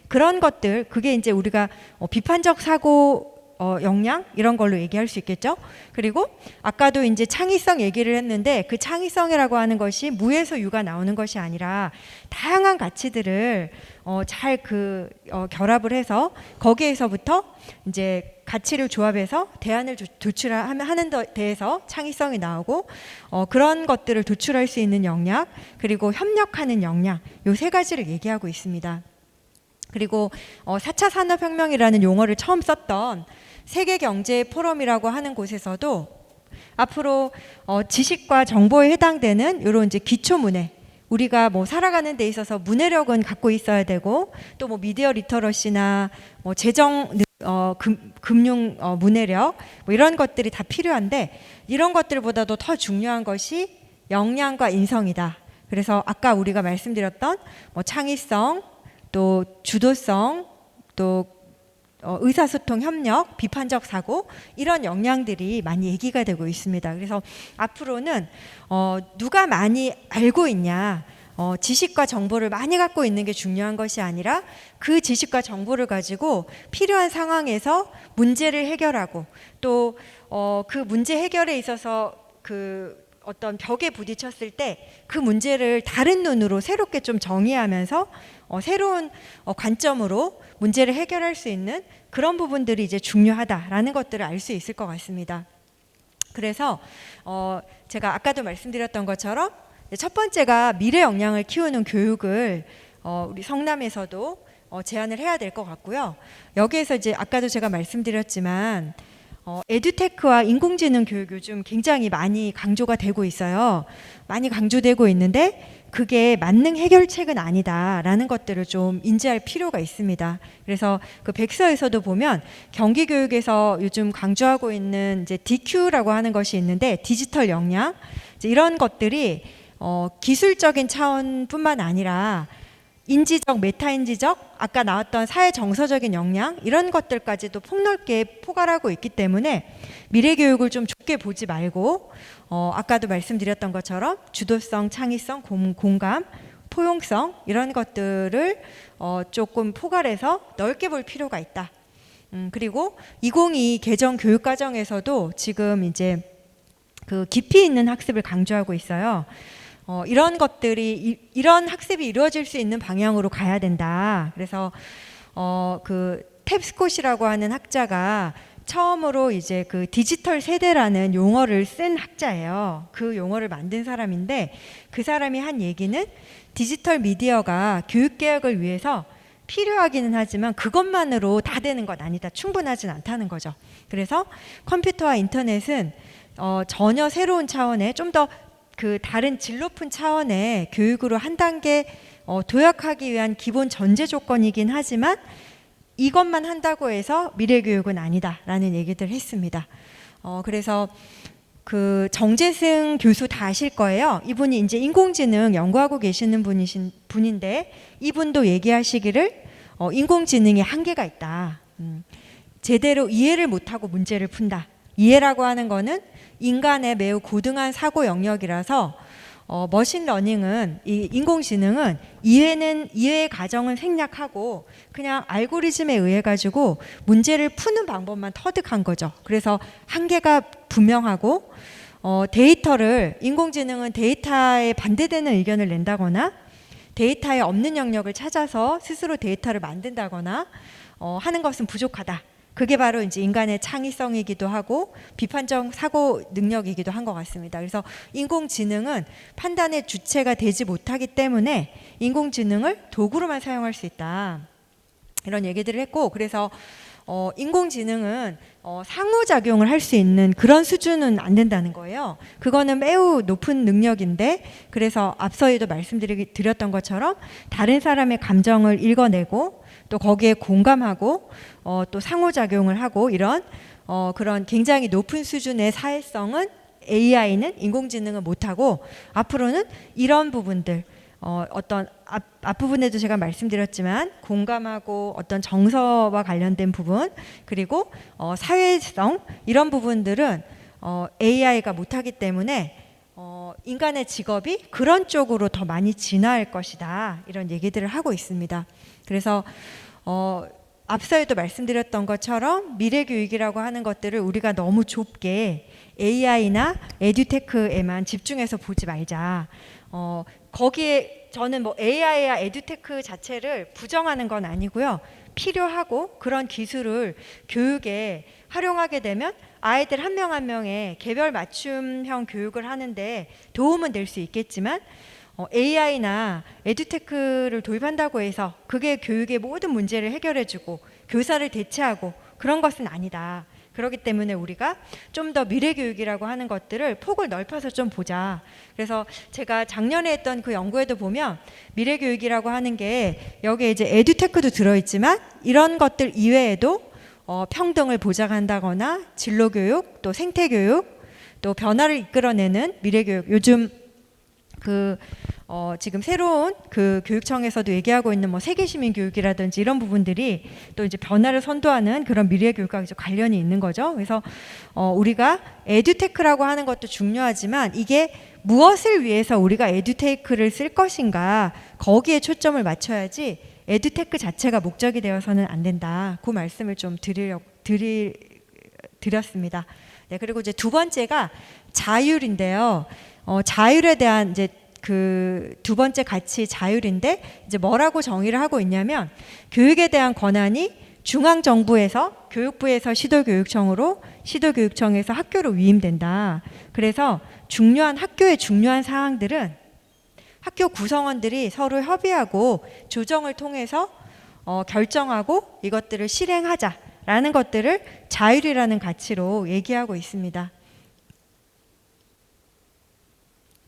그런 것들, 그게 이제 우리가 비판적 사고 역량 이런 걸로 얘기할 수 있겠죠. 그리고 아까도 이제 창의성 얘기를 했는데 그 창의성이라고 하는 것이 무에서 유가 나오는 것이 아니라 다양한 가치들을 잘 결합을 해서 거기에서부터 이제 가치를 조합해서 대안을 도출하는 데에서 창의성이 나오고 그런 것들을 도출할 수 있는 역량, 그리고 협력하는 역량, 요 세 가지를 얘기하고 있습니다. 그리고 4차 산업혁명이라는 용어를 처음 썼던 세계경제포럼이라고 하는 곳에서도 앞으로 지식과 정보에 해당되는 이런 이제 기초문해, 우리가 뭐 살아가는 데 있어서 문해력은 갖고 있어야 되고, 또 뭐 미디어 리터러시나 뭐 재정 금융 문해력 뭐 이런 것들이 다 필요한데, 이런 것들보다도 더 중요한 것이 역량과 인성이다. 그래서 아까 우리가 말씀드렸던 뭐 창의성, 또 주도성, 또 의사소통, 협력, 비판적 사고, 이런 역량들이 많이 얘기가 되고 있습니다. 그래서 앞으로는 누가 많이 알고 있냐, 지식과 정보를 많이 갖고 있는 게 중요한 것이 아니라 그 지식과 정보를 가지고 필요한 상황에서 문제를 해결하고, 또 그 문제 해결에 있어서 그 어떤 벽에 부딪혔을 때 그 문제를 다른 눈으로 새롭게 좀 정의하면서 새로운 관점으로 문제를 해결할 수 있는 그런 부분들이 이제 중요하다라는 것들을 알 수 있을 것 같습니다. 그래서 제가 아까도 말씀드렸던 것처럼 첫 번째가 미래 역량을 키우는 교육을 우리 성남에서도 제안을 해야 될 것 같고요. 여기에서 이제 아까도 제가 말씀드렸지만 에듀테크와 인공지능 교육 요즘 굉장히 많이 강조가 되고 있어요. 많이 강조되고 있는데 그게 만능 해결책은 아니다라는 것들을 좀 인지할 필요가 있습니다. 그래서 그 백서에서도 보면 경기교육에서 요즘 강조하고 있는 이제 DQ라고 하는 것이 있는데, 디지털 역량, 이제 이런 것들이 기술적인 차원뿐만 아니라 인지적, 메타인지적, 아까 나왔던 사회 정서적인 역량, 이런 것들까지도 폭넓게 포괄하고 있기 때문에 미래 교육을 좀 좁게 보지 말고 아까도 말씀드렸던 것처럼 주도성, 창의성, 공감, 포용성, 이런 것들을 조금 포괄해서 넓게 볼 필요가 있다. 그리고 2022 개정 교육과정에서도 지금 이제 그 깊이 있는 학습을 강조하고 있어요. 이런 것들이 이런 학습이 이루어질 수 있는 방향으로 가야 된다. 그래서 그 탭스콧이라고 하는 학자가 처음으로 이제 그 디지털 세대라는 용어를 쓴 학자예요. 그 용어를 만든 사람인데, 그 사람이 한 얘기는 디지털 미디어가 교육 개혁을 위해서 필요하기는 하지만 그것만으로 다 되는 건 아니다. 충분하진 않다는 거죠. 그래서 컴퓨터와 인터넷은 전혀 새로운 차원의 좀 더 그 다른 질 높은 차원의 교육으로 한 단계 도약하기 위한 기본 전제 조건이긴 하지만 이것만 한다고 해서 미래 교육은 아니다라는 얘기들 했습니다. 그래서 그 정재승 교수 다 아실 거예요. 이분이 이제 인공지능 연구하고 계시는 분인데, 이분도 얘기하시기를 인공지능에 한계가 있다. 제대로 이해를 못하고 문제를 푼다. 이해라고 하는 거는 인간의 매우 고등한 사고 영역이라서 머신러닝은, 이 인공지능은 이해의 과정은 생략하고 그냥 알고리즘에 의해 가지고 문제를 푸는 방법만 터득한 거죠. 그래서 한계가 분명하고 인공지능은 데이터에 반대되는 의견을 낸다거나 데이터에 없는 영역을 찾아서 스스로 데이터를 만든다거나 하는 것은 부족하다. 그게 바로 이제 인간의 창의성이기도 하고 비판적 사고 능력이기도 한 것 같습니다. 그래서 인공지능은 판단의 주체가 되지 못하기 때문에 인공지능을 도구로만 사용할 수 있다. 이런 얘기들을 했고, 그래서 인공지능은 상호작용을 할 수 있는 그런 수준은 안 된다는 거예요. 그거는 매우 높은 능력인데, 그래서 앞서에도 말씀드렸던 것처럼 다른 사람의 감정을 읽어내고 또 거기에 공감하고 또 상호작용을 하고 이런 그런 굉장히 높은 수준의 사회성은 AI는, 인공지능은 못하고, 앞으로는 이런 부분들 어떤 앞부분에도 제가 말씀드렸지만 공감하고 어떤 정서와 관련된 부분, 그리고 사회성, 이런 부분들은 AI가 못하기 때문에 인간의 직업이 그런 쪽으로 더 많이 진화할 것이다. 이런 얘기들을 하고 있습니다. 그래서 앞서에도 말씀드렸던 것처럼 미래 교육이라고 하는 것들을 우리가 너무 좁게 AI나 에듀테크에만 집중해서 보지 말자. 거기에 저는 뭐 AI와 에듀테크 자체를 부정하는 건 아니고요. 필요하고 그런 기술을 교육에 활용하게 되면 아이들 한 명 한 명의 개별 맞춤형 교육을 하는데 도움은 될 수 있겠지만 AI나 에듀테크를 도입한다고 해서 그게 교육의 모든 문제를 해결해주고 교사를 대체하고 그런 것은 아니다. 그렇기 때문에 우리가 좀 더 미래 교육이라고 하는 것들을 폭을 넓혀서 좀 보자. 그래서 제가 작년에 했던 그 연구에도 보면 미래 교육이라고 하는 게 여기에 이제 에듀테크도 들어있지만 이런 것들 이외에도 평등을 보장한다거나 진로 교육, 또 생태 교육, 또 변화를 이끌어내는 미래 교육. 요즘 지금 새로운 그 교육청에서도 얘기하고 있는 뭐 세계 시민 교육이라든지 이런 부분들이 또 이제 변화를 선도하는 그런 미래 교육과 관련이 있는 거죠. 그래서 우리가 에듀테크라고 하는 것도 중요하지만 이게 무엇을 위해서 우리가 에듀테크를 쓸 것인가 거기에 초점을 맞춰야지 에듀테크 자체가 목적이 되어서는 안 된다. 그 말씀을 좀 드렸습니다. 네, 그리고 이제 두 번째가 자율인데요. 자율에 대한 이제 그 두 번째 가치 자율인데 이제 뭐라고 정의를 하고 있냐면 교육에 대한 권한이 중앙 정부에서 교육부에서 시도교육청으로 시도교육청에서 학교로 위임된다. 그래서 학교의 중요한 사항들은 학교 구성원들이 서로 협의하고 조정을 통해서 결정하고 이것들을 실행하자라는 것들을 자율이라는 가치로 얘기하고 있습니다.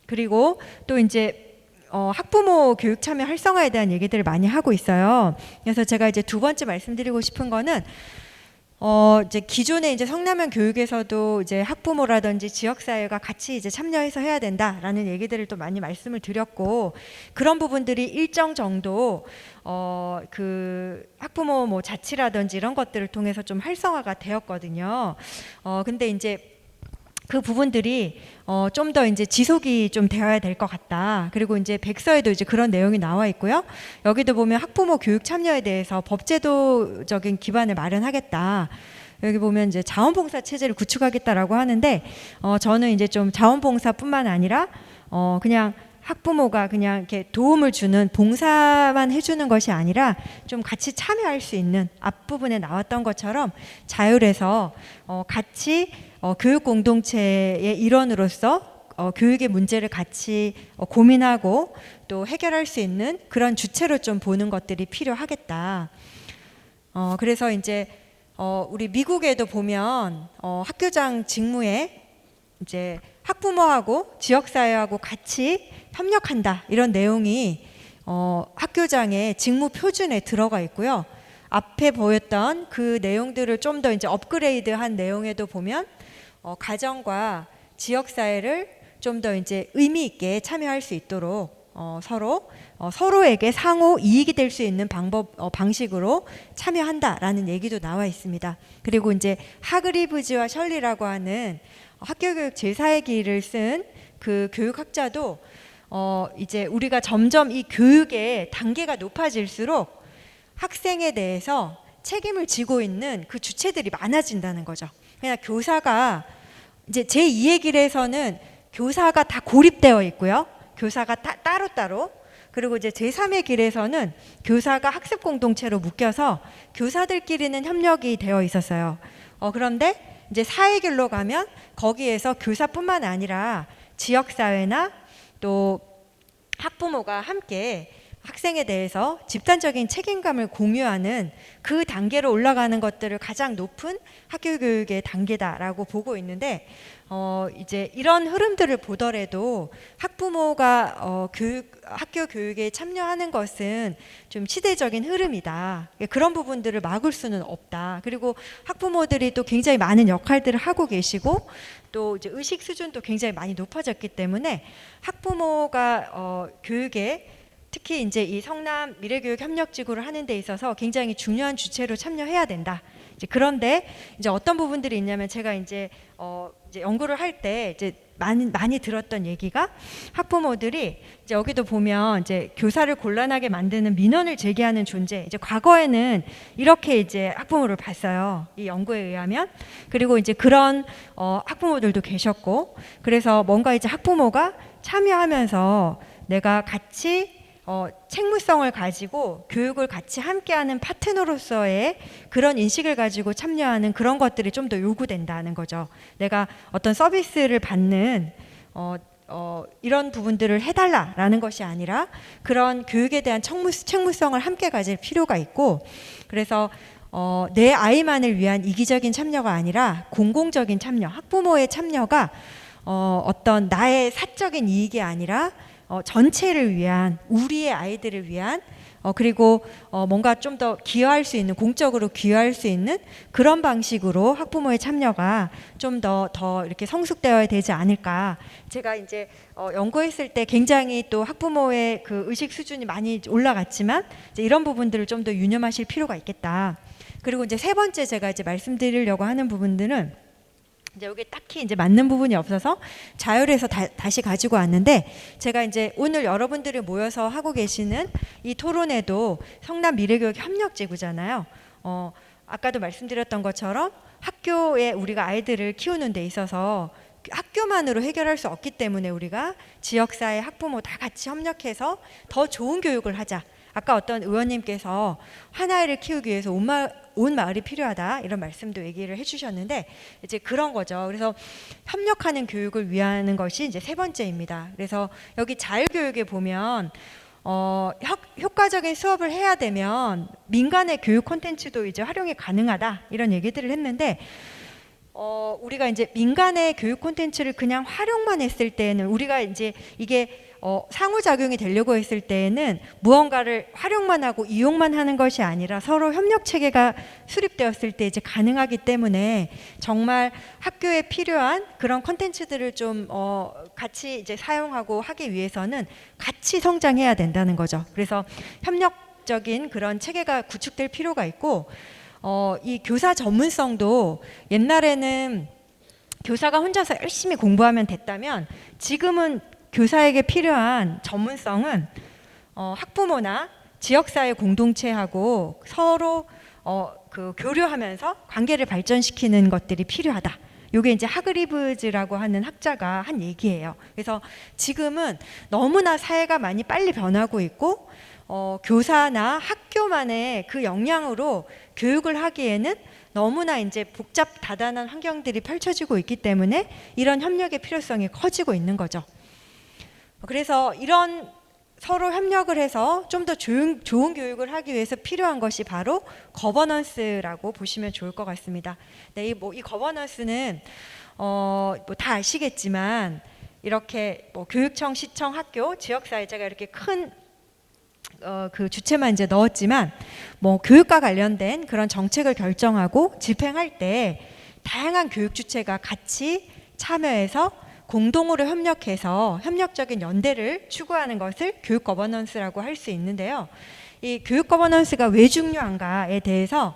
그리고 또 이제 학부모 교육 참여 활성화에 대한 얘기들을 많이 하고 있어요. 그래서 제가 이제 두 번째 말씀드리고 싶은 거는 이제 기존에 이제 성남형 교육에서도 이제 학부모라든지 지역사회가 같이 이제 참여해서 해야 된다라는 얘기들을 또 많이 말씀을 드렸고 그런 부분들이 일정 정도 그 학부모 뭐 자치라든지 이런 것들을 통해서 좀 활성화가 되었거든요. 근데 이제 그 부분들이 좀 더 이제 지속이 좀 되어야 될 것 같다. 그리고 이제 백서에도 이제 그런 내용이 나와 있고요. 여기도 보면 학부모 교육 참여에 대해서 법제도적인 기반을 마련하겠다. 여기 보면 이제 자원봉사 체제를 구축하겠다라고 하는데 저는 이제 좀 자원봉사뿐만 아니라 그냥 학부모가 그냥 이렇게 도움을 주는 봉사만 해주는 것이 아니라 좀 같이 참여할 수 있는 앞부분에 나왔던 것처럼 자율에서 같이 교육 공동체의 일원으로서 교육의 문제를 같이 고민하고 또 해결할 수 있는 그런 주체로 좀 보는 것들이 필요하겠다. 그래서 이제 우리 미국에도 보면 학교장 직무에 이제 학부모하고 지역사회하고 같이 협력한다 이런 내용이 학교장의 직무 표준에 들어가 있고요. 앞에 보였던 그 내용들을 좀 더 이제 업그레이드한 내용에도 보면 가정과 지역사회를 좀 더 이제 의미 있게 참여할 수 있도록 서로에게 상호 이익이 될 수 있는 방식으로 참여한다라는 얘기도 나와 있습니다. 그리고 이제 하그리브즈와 셜리라고 하는 학교교육 제4의 길을 쓴 그 교육학자도 이제 우리가 점점 이 교육의 단계가 높아질수록 학생에 대해서 책임을 지고 있는 그 주체들이 많아진다는 거죠. 그냥 교사가 이제 제2의 길에서는 교사가 다 고립되어 있고요. 교사가 따로따로. 그리고 이제 제3의 길에서는 교사가 학습 공동체로 묶여서 교사들끼리는 협력이 되어 있었어요. 그런데 이제 4의 길로 가면 거기에서 교사뿐만 아니라 지역사회나 또 학부모가 함께 학생에 대해서 집단적인 책임감을 공유하는 그 단계로 올라가는 것들을 가장 높은 학교 교육의 단계다라고 보고 있는데 이제 이런 흐름들을 보더라도 학부모가 학교 교육에 참여하는 것은 좀 시대적인 흐름이다. 그런 부분들을 막을 수는 없다. 그리고 학부모들이 또 굉장히 많은 역할들을 하고 계시고 또 이제 의식 수준도 굉장히 많이 높아졌기 때문에 학부모가 교육에 특히 이제 이 성남 미래교육 협력지구를 하는 데 있어서 굉장히 중요한 주체로 참여해야 된다. 이제 그런데 이제 어떤 부분들이 있냐면 제가 이제 연구를 할 때 이제 많이 들었던 얘기가 학부모들이 이제 여기도 보면 이제 교사를 곤란하게 만드는 민원을 제기하는 존재. 이제 과거에는 이렇게 이제 학부모를 봤어요. 이 연구에 의하면. 그리고 이제 그런 학부모들도 계셨고, 그래서 뭔가 이제 학부모가 참여하면서 내가 같이 책무성을 가지고 교육을 같이 함께하는 파트너로서의 그런 인식을 가지고 참여하는 그런 것들이 좀 더 요구된다는 거죠. 내가 어떤 서비스를 받는 이런 부분들을 해달라라는 것이 아니라 그런 교육에 대한 책무성을 함께 가질 필요가 있고, 그래서 내 아이만을 위한 이기적인 참여가 아니라 공공적인 참여, 학부모의 참여가 어떤 나의 사적인 이익이 아니라 전체를 위한, 우리의 아이들을 위한, 그리고 뭔가 좀 더 기여할 수 있는, 공적으로 기여할 수 있는 그런 방식으로 학부모의 참여가 좀 더 이렇게 성숙되어야 되지 않을까. 제가 이제 연구했을 때 굉장히 또 학부모의 그 의식 수준이 많이 올라갔지만 이제 이런 부분들을 좀 더 유념하실 필요가 있겠다. 그리고 이제 세 번째 제가 이제 말씀드리려고 하는 부분들은 이제 여기 딱히 이제 맞는 부분이 없어서 자율해서 다시 가지고 왔는데, 제가 이제 오늘 여러분들이 모여서 하고 계시는 이 토론회도 성남 미래교육 협력제구잖아요. 아까도 말씀드렸던 것처럼 학교에 우리가 아이들을 키우는 데 있어서 학교만으로 해결할 수 없기 때문에 우리가 지역사회, 학부모 다 같이 협력해서 더 좋은 교육을 하자. 아까 어떤 의원님께서 한 아이를 키우기 위해서 온 마을이 필요하다, 이런 말씀도 얘기를 해주셨는데 이제 그런 거죠. 그래서 협력하는 교육을 위하는 것이 이제 세 번째입니다. 그래서 여기 자율교육에 보면 효과적인 수업을 해야 되면 민간의 교육 콘텐츠도 이제 활용이 가능하다, 이런 얘기들을 했는데 우리가 이제 민간의 교육 콘텐츠를 그냥 활용만 했을 때는, 우리가 이제 이게 상호작용이 되려고 했을 때에는 무언가를 활용만 하고 이용만 하는 것이 아니라 서로 협력 체계가 수립되었을 때 이제 가능하기 때문에 정말 학교에 필요한 그런 콘텐츠들을 좀 같이 이제 사용하고 하기 위해서는 같이 성장해야 된다는 거죠. 그래서 협력적인 그런 체계가 구축될 필요가 있고, 이 교사 전문성도 옛날에는 교사가 혼자서 열심히 공부하면 됐다면, 지금은 교사에게 필요한 전문성은 학부모나 지역사회 공동체하고 서로 그 교류하면서 관계를 발전시키는 것들이 필요하다. 이게 이제 하그리브즈라고 하는 학자가 한 얘기예요. 그래서 지금은 너무나 사회가 많이 빨리 변하고 있고 교사나 학교만의 그 역량으로 교육을 하기에는 너무나 이제 복잡 다단한 환경들이 펼쳐지고 있기 때문에 이런 협력의 필요성이 커지고 있는 거죠. 그래서 이런 서로 협력을 해서 좀 더 좋은 교육을 하기 위해서 필요한 것이 바로 거버넌스라고 보시면 좋을 것 같습니다. 네, 이 거버넌스는 다 아시겠지만 이렇게 교육청, 시청, 학교, 지역사회자가 이렇게 큰 그 주체만 이제 넣었지만 교육과 관련된 그런 정책을 결정하고 집행할 때 다양한 교육 주체가 같이 참여해서 공동으로 협력해서 협력적인 연대를 추구하는 것을 교육 거버넌스라고 할 수 있는데요. 이 교육 거버넌스가 왜 중요한가에 대해서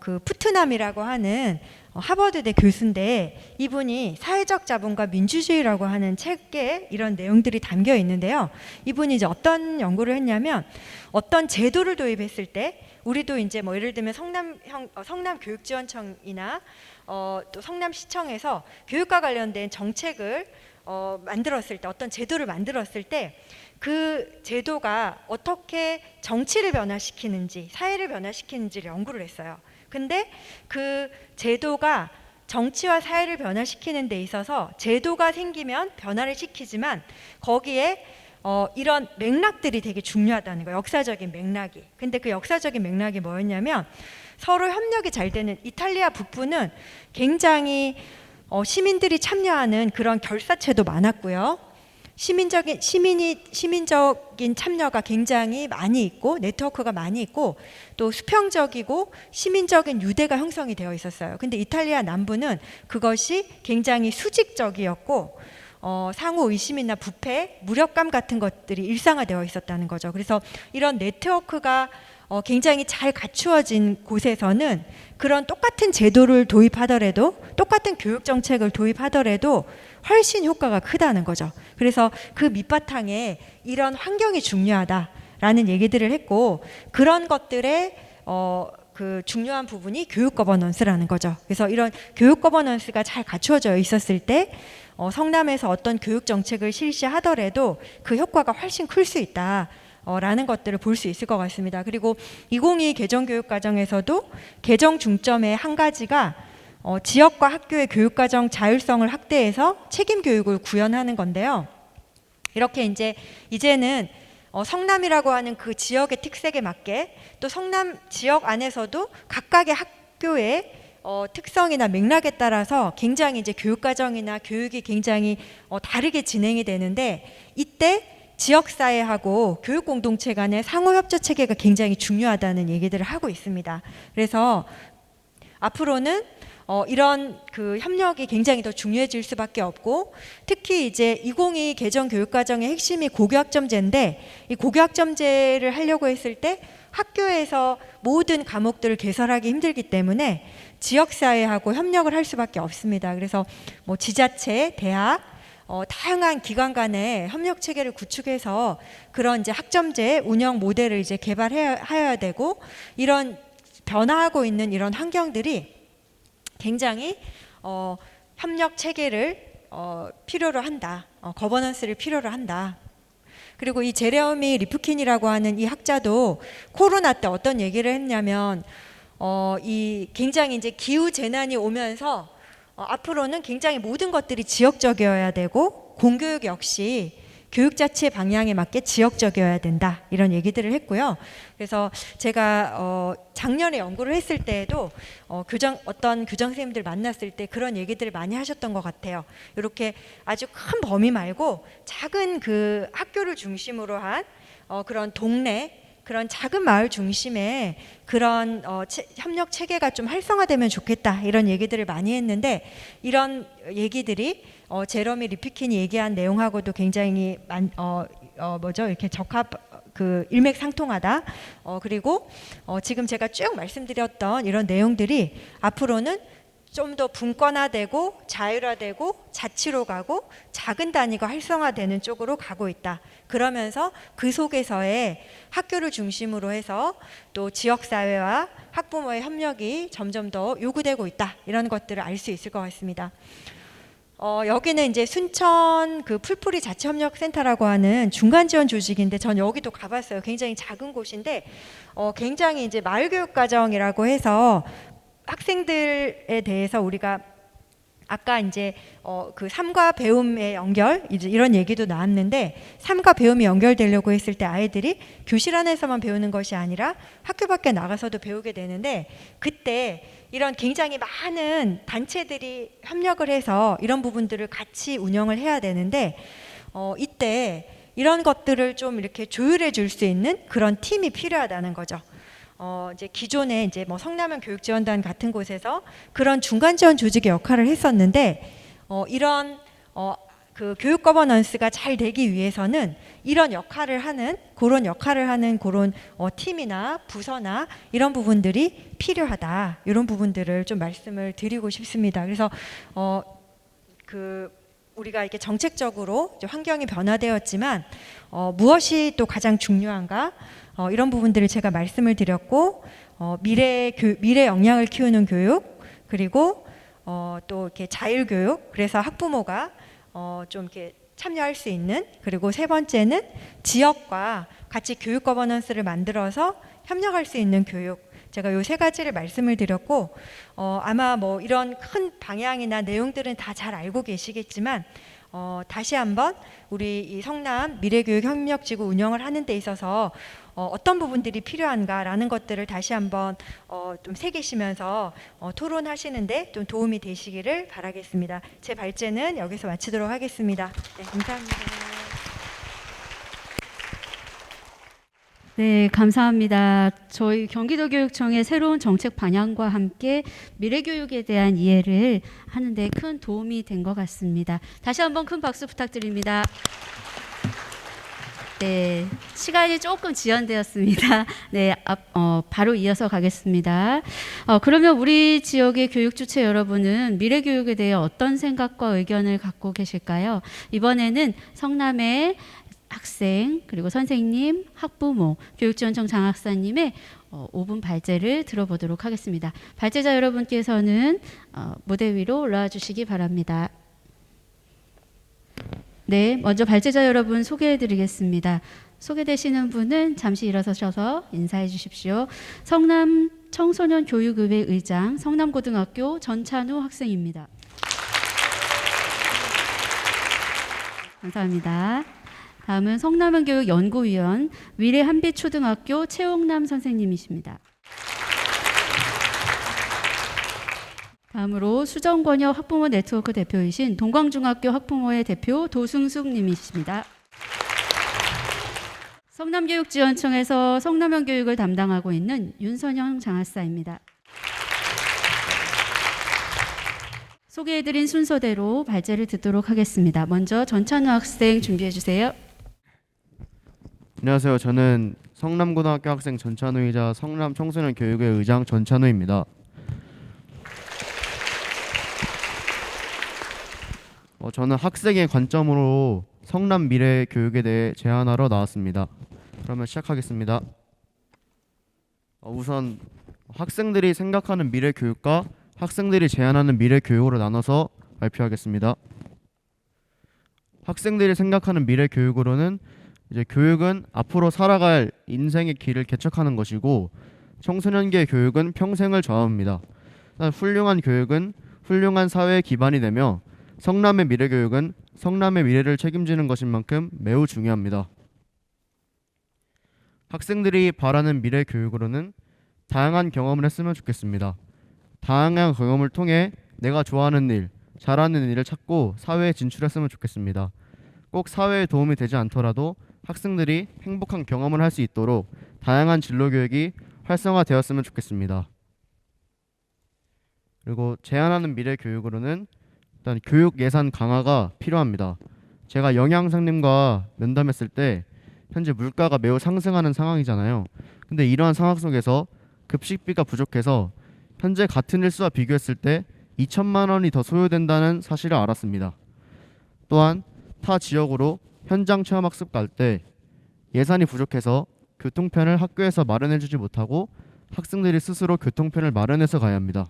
그 푸트남이라고 하는 하버드대 교수인데, 이분이 사회적 자본과 민주주의라고 하는 책에 이런 내용들이 담겨 있는데요. 이분이 이제 어떤 연구를 했냐면, 어떤 제도를 도입했을 때 우리도 이제 예를 들면 성남교육지원청이나 또 성남시청에서 교육과 관련된 정책을 만들었을 때, 어떤 제도를 만들었을 때 그 제도가 어떻게 정치를 변화시키는지, 사회를 변화시키는지를 연구를 했어요. 근데 그 제도가 정치와 사회를 변화시키는 데 있어서 제도가 생기면 변화를 시키지만 거기에 이런 맥락들이 되게 중요하다는 거예요. 역사적인 맥락이. 근데 그 역사적인 맥락이 뭐였냐면, 서로 협력이 잘 되는 이탈리아 북부는 굉장히 시민들이 참여하는 그런 결사체도 많았고요. 시민적인 참여가 굉장히 많이 있고 네트워크가 많이 있고 또 수평적이고 시민적인 유대가 형성이 되어 있었어요. 근데 이탈리아 남부는 그것이 굉장히 수직적이었고 상호 의심이나 부패, 무력감 같은 것들이 일상화되어 있었다는 거죠. 그래서 이런 네트워크가 굉장히 잘 갖추어진 곳에서는 그런 똑같은 제도를 도입하더라도, 똑같은 교육 정책을 도입하더라도 훨씬 효과가 크다는 거죠. 그래서 그 밑바탕에 이런 환경이 중요하다라는 얘기들을 했고, 그런 것들의 그 중요한 부분이 교육 거버넌스라는 거죠. 그래서 이런 교육 거버넌스가 잘 갖추어져 있었을 때 성남에서 어떤 교육 정책을 실시하더라도 그 효과가 훨씬 클 수 있다. 라는 것들을 볼 수 있을 것 같습니다. 그리고 2022 개정교육과정에서도 개정 중점의 한 가지가 지역과 학교의 교육과정 자율성을 확대해서 책임 교육을 구현하는 건데요. 이렇게 이제는 성남이라고 하는 그 지역의 특색에 맞게 또 성남 지역 안에서도 각각의 학교의 특성이나 맥락에 따라서 굉장히 교육과정이나 교육이 굉장히 다르게 진행이 되는데, 이때 지역사회하고 교육공동체 간의 상호협조 체계가 굉장히 중요하다는 얘기들을 하고 있습니다. 그래서 앞으로는 이런 그 협력이 굉장히 더 중요해질 수밖에 없고, 특히 2022 개정 교육과정의 핵심이 고교학점제인데, 이 고교학점제를 하려고 했을 때 학교에서 모든 과목들을 개설하기 힘들기 때문에 지역사회하고 협력을 할 수밖에 없습니다. 그래서 뭐 지자체, 대학, 다양한 기관 간의 협력 체계를 구축해서 그런 학점제 운영 모델을 개발해야 되고, 이런 변화하고 있는 이런 환경들이 굉장히 협력 체계를 필요로 한다. 거버넌스를 필요로 한다. 그리고 이 제레어미 리프킨이라고 하는 이 학자도 코로나 때 어떤 얘기를 했냐면, 이 굉장히 기후 재난이 오면서 앞으로는 굉장히 모든 것들이 지역적이어야 되고, 공교육 역시 교육 자체의 방향에 맞게 지역적이어야 된다, 이런 얘기들을 했고요. 그래서 제가 작년에 연구를 했을 때에도 어떤 교장 선생님들 만났을 때 그런 얘기들을 많이 하셨던 것 같아요. 이렇게 아주 큰 범위 말고 작은 그 학교를 중심으로 한 그런 동네, 그런 작은 마을 중심의 그런 협력 체계가 좀 활성화되면 좋겠다, 이런 얘기들을 많이 했는데, 이런 얘기들이 제러미 리프킨이 얘기한 내용하고도 굉장히 이렇게 일맥상통하다. 그리고 지금 제가 쭉 말씀드렸던 이런 내용들이 앞으로는 좀 더 분권화되고 자율화되고 자치로 가고 작은 단위가 활성화되는 쪽으로 가고 있다. 그러면서 그 속에서의 학교를 중심으로 해서 또 지역사회와 학부모의 협력이 점점 더 요구되고 있다, 이런 것들을 알 수 있을 것 같습니다. 여기는 순천 그 풀뿌리 자치협력센터라고 하는 중간 지원 조직인데, 전 여기도 가봤어요. 굉장히 작은 곳인데 굉장히 마을교육과정이라고 해서 학생들에 대해서 우리가 아까 그 삶과 배움의 연결, 이런 얘기도 나왔는데, 삶과 배움이 연결되려고 했을 때 아이들이 교실 안에서만 배우는 것이 아니라 학교 밖에 나가서도 배우게 되는데, 그때 이런 굉장히 많은 단체들이 협력을 해서 이런 부분들을 같이 운영을 해야 되는데, 이때 이런 것들을 좀 이렇게 조율해 줄 수 있는 그런 팀이 필요하다는 거죠. 기존에 뭐 성남형 교육지원단 같은 곳에서 그런 중간 지원 조직의 역할을 했었는데, 이런 그 교육 거버넌스가 잘 되기 위해서는 이런 역할을 하는 그런 팀이나 부서나 이런 부분들이 필요하다, 이런 부분들을 좀 말씀을 드리고 싶습니다. 그래서 우리가 이렇게 정책적으로 환경이 변화되었지만 무엇이 또 가장 중요한가, 이런 부분들을 제가 말씀을 드렸고, 미래 역량을 키우는 교육, 그리고 또 이렇게 자율교육, 그래서 학부모가 좀 이렇게 참여할 수 있는, 그리고 세 번째는 지역과 같이 교육 거버넌스를 만들어서 협력할 수 있는 교육. 제가 요 세 가지를 말씀을 드렸고, 아마 뭐 이런 큰 방향이나 내용들은 다 잘 알고 계시겠지만, 다시 한번 우리 이 성남 미래교육협력지구 운영을 하는 데 있어서 어떤 부분들이 필요한가라는 것들을 다시 한번 좀 새기시면서 토론하시는데 좀 도움이 되시기를 바라겠습니다. 제 발제는 여기서 마치도록 하겠습니다. 네, 감사합니다. 네, 감사합니다. 저희 경기도교육청의 새로운 정책 방향과 함께 미래교육에 대한 이해를 하는데 큰 도움이 된 것 같습니다. 다시 한번 큰 박수 부탁드립니다. 네, 시간이 조금 지연되었습니다. 네, 바로 이어서 가겠습니다. 그러면 우리 지역의 교육 주체 여러분은 미래교육에 대해 어떤 생각과 의견을 갖고 계실까요? 이번에는 성남의 학생, 그리고 선생님, 학부모, 교육지원청 장학사님의 5분 발제를 들어보도록 하겠습니다. 발제자 여러분께서는 무대 위로 올라와 주시기 바랍니다. 네, 먼저 발제자 여러분 소개해 드리겠습니다. 소개되시는 분은 잠시 일어서셔서 인사해 주십시오. 성남 청소년 교육의회 의장 성남고등학교 전찬우 학생입니다. 감사합니다. 다음은 성남은교육연구위원 위례한빛초등학교 최옥남 선생님이십니다. 다음으로 수정권역 학부모 네트워크 대표이신 동광중학교 학부모회 대표 도승숙 님이십니다. 성남교육지원청에서 성남형 교육을 담당하고 있는 윤선영 장학사입니다. 소개해드린 순서대로 발제를 듣도록 하겠습니다. 먼저 전찬우 학생 준비해 주세요. 안녕하세요. 저는 성남고등학교 학생 전찬우이자 성남청소년교육회 의장 전찬우입니다. 저는 학생의 관점으로 성남 미래 교육에 대해 제안하러 나왔습니다. 그러면 시작하겠습니다. 우선 학생들이 생각하는 미래 교육과 학생들이 제안하는 미래 교육으로 나눠서 발표하겠습니다. 학생들이 생각하는 미래 교육으로는 이제 교육은 앞으로 살아갈 인생의 길을 개척하는 것이고, 청소년기의 교육은 평생을 좌우합니다. 훌륭한 교육은 훌륭한 사회의 기반이 되며, 성남의 미래 교육은 성남의 미래를 책임지는 것인 만큼 매우 중요합니다. 학생들이 바라는 미래 교육으로는 다양한 경험을 했으면 좋겠습니다. 다양한 경험을 통해 내가 좋아하는 일, 잘하는 일을 찾고 사회에 진출했으면 좋겠습니다. 꼭 사회에 도움이 되지 않더라도 학생들이 행복한 경험을 할 수 있도록 다양한 진로 교육이 활성화되었으면 좋겠습니다. 그리고 제안하는 미래 교육으로는 일단 교육 예산 강화가 필요합니다. 제가 영양사님과 면담했을 때 현재 물가가 매우 상승하는 상황이잖아요. 근데 이러한 상황 속에서 급식비가 부족해서 현재 같은 일수와 비교했을 때 2천만 원이 더 소요된다는 사실을 알았습니다. 또한 타 지역으로 현장 체험 학습 갈 때 예산이 부족해서 교통편을 학교에서 마련해주지 못하고 학생들이 스스로 교통편을 마련해서 가야 합니다.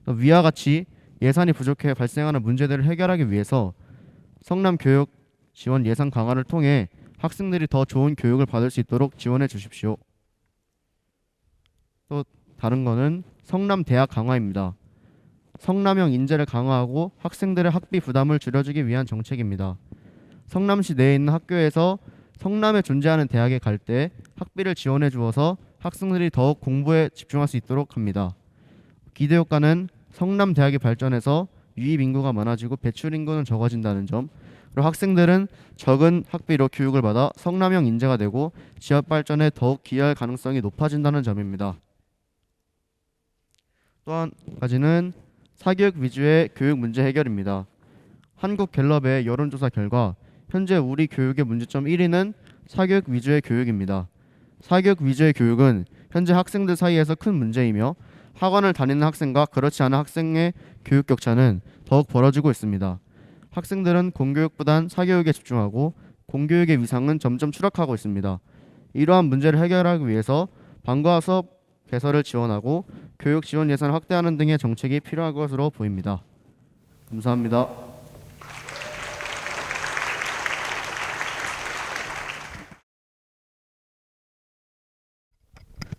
위와 같이 예산이 부족해 발생하는 문제들을 해결하기 위해서 성남 교육 지원 예산 강화를 통해 학생들이 더 좋은 교육을 받을 수 있도록 지원해 주십시오. 또 다른 거는 성남 대학 강화입니다. 성남형 인재를 강화하고 학생들의 학비 부담을 줄여주기 위한 정책입니다. 성남시 내에 있는 학교에서 성남에 존재하는 대학에 갈 때 학비를 지원해 주어서 학생들이 더욱 공부에 집중할 수 있도록 합니다. 기대 효과는 성남 대학이 발전해서 유입 인구가 많아지고 배출 인구는 적어진다는 점, 그리고 학생들은 적은 학비로 교육을 받아 성남형 인재가 되고 지역 발전에 더욱 기여할 가능성이 높아진다는 점입니다. 또 한 가지는 사교육 위주의 교육 문제 해결입니다. 한국갤럽의 여론조사 결과 현재 우리 교육의 문제점 1위는 사교육 위주의 교육입니다. 사교육 위주의 교육은 현재 학생들 사이에서 큰 문제이며 학원을 다니는 학생과 그렇지 않은 학생의 교육 격차는 더욱 벌어지고 있습니다. 학생들은 공교육보단 사교육에 집중하고 공교육의 위상은 점점 추락하고 있습니다. 이러한 문제를 해결하기 위해서 방과후 수업 개설을 지원하고 교육 지원 예산을 확대하는 등의 정책이 필요할 것으로 보입니다. 감사합니다.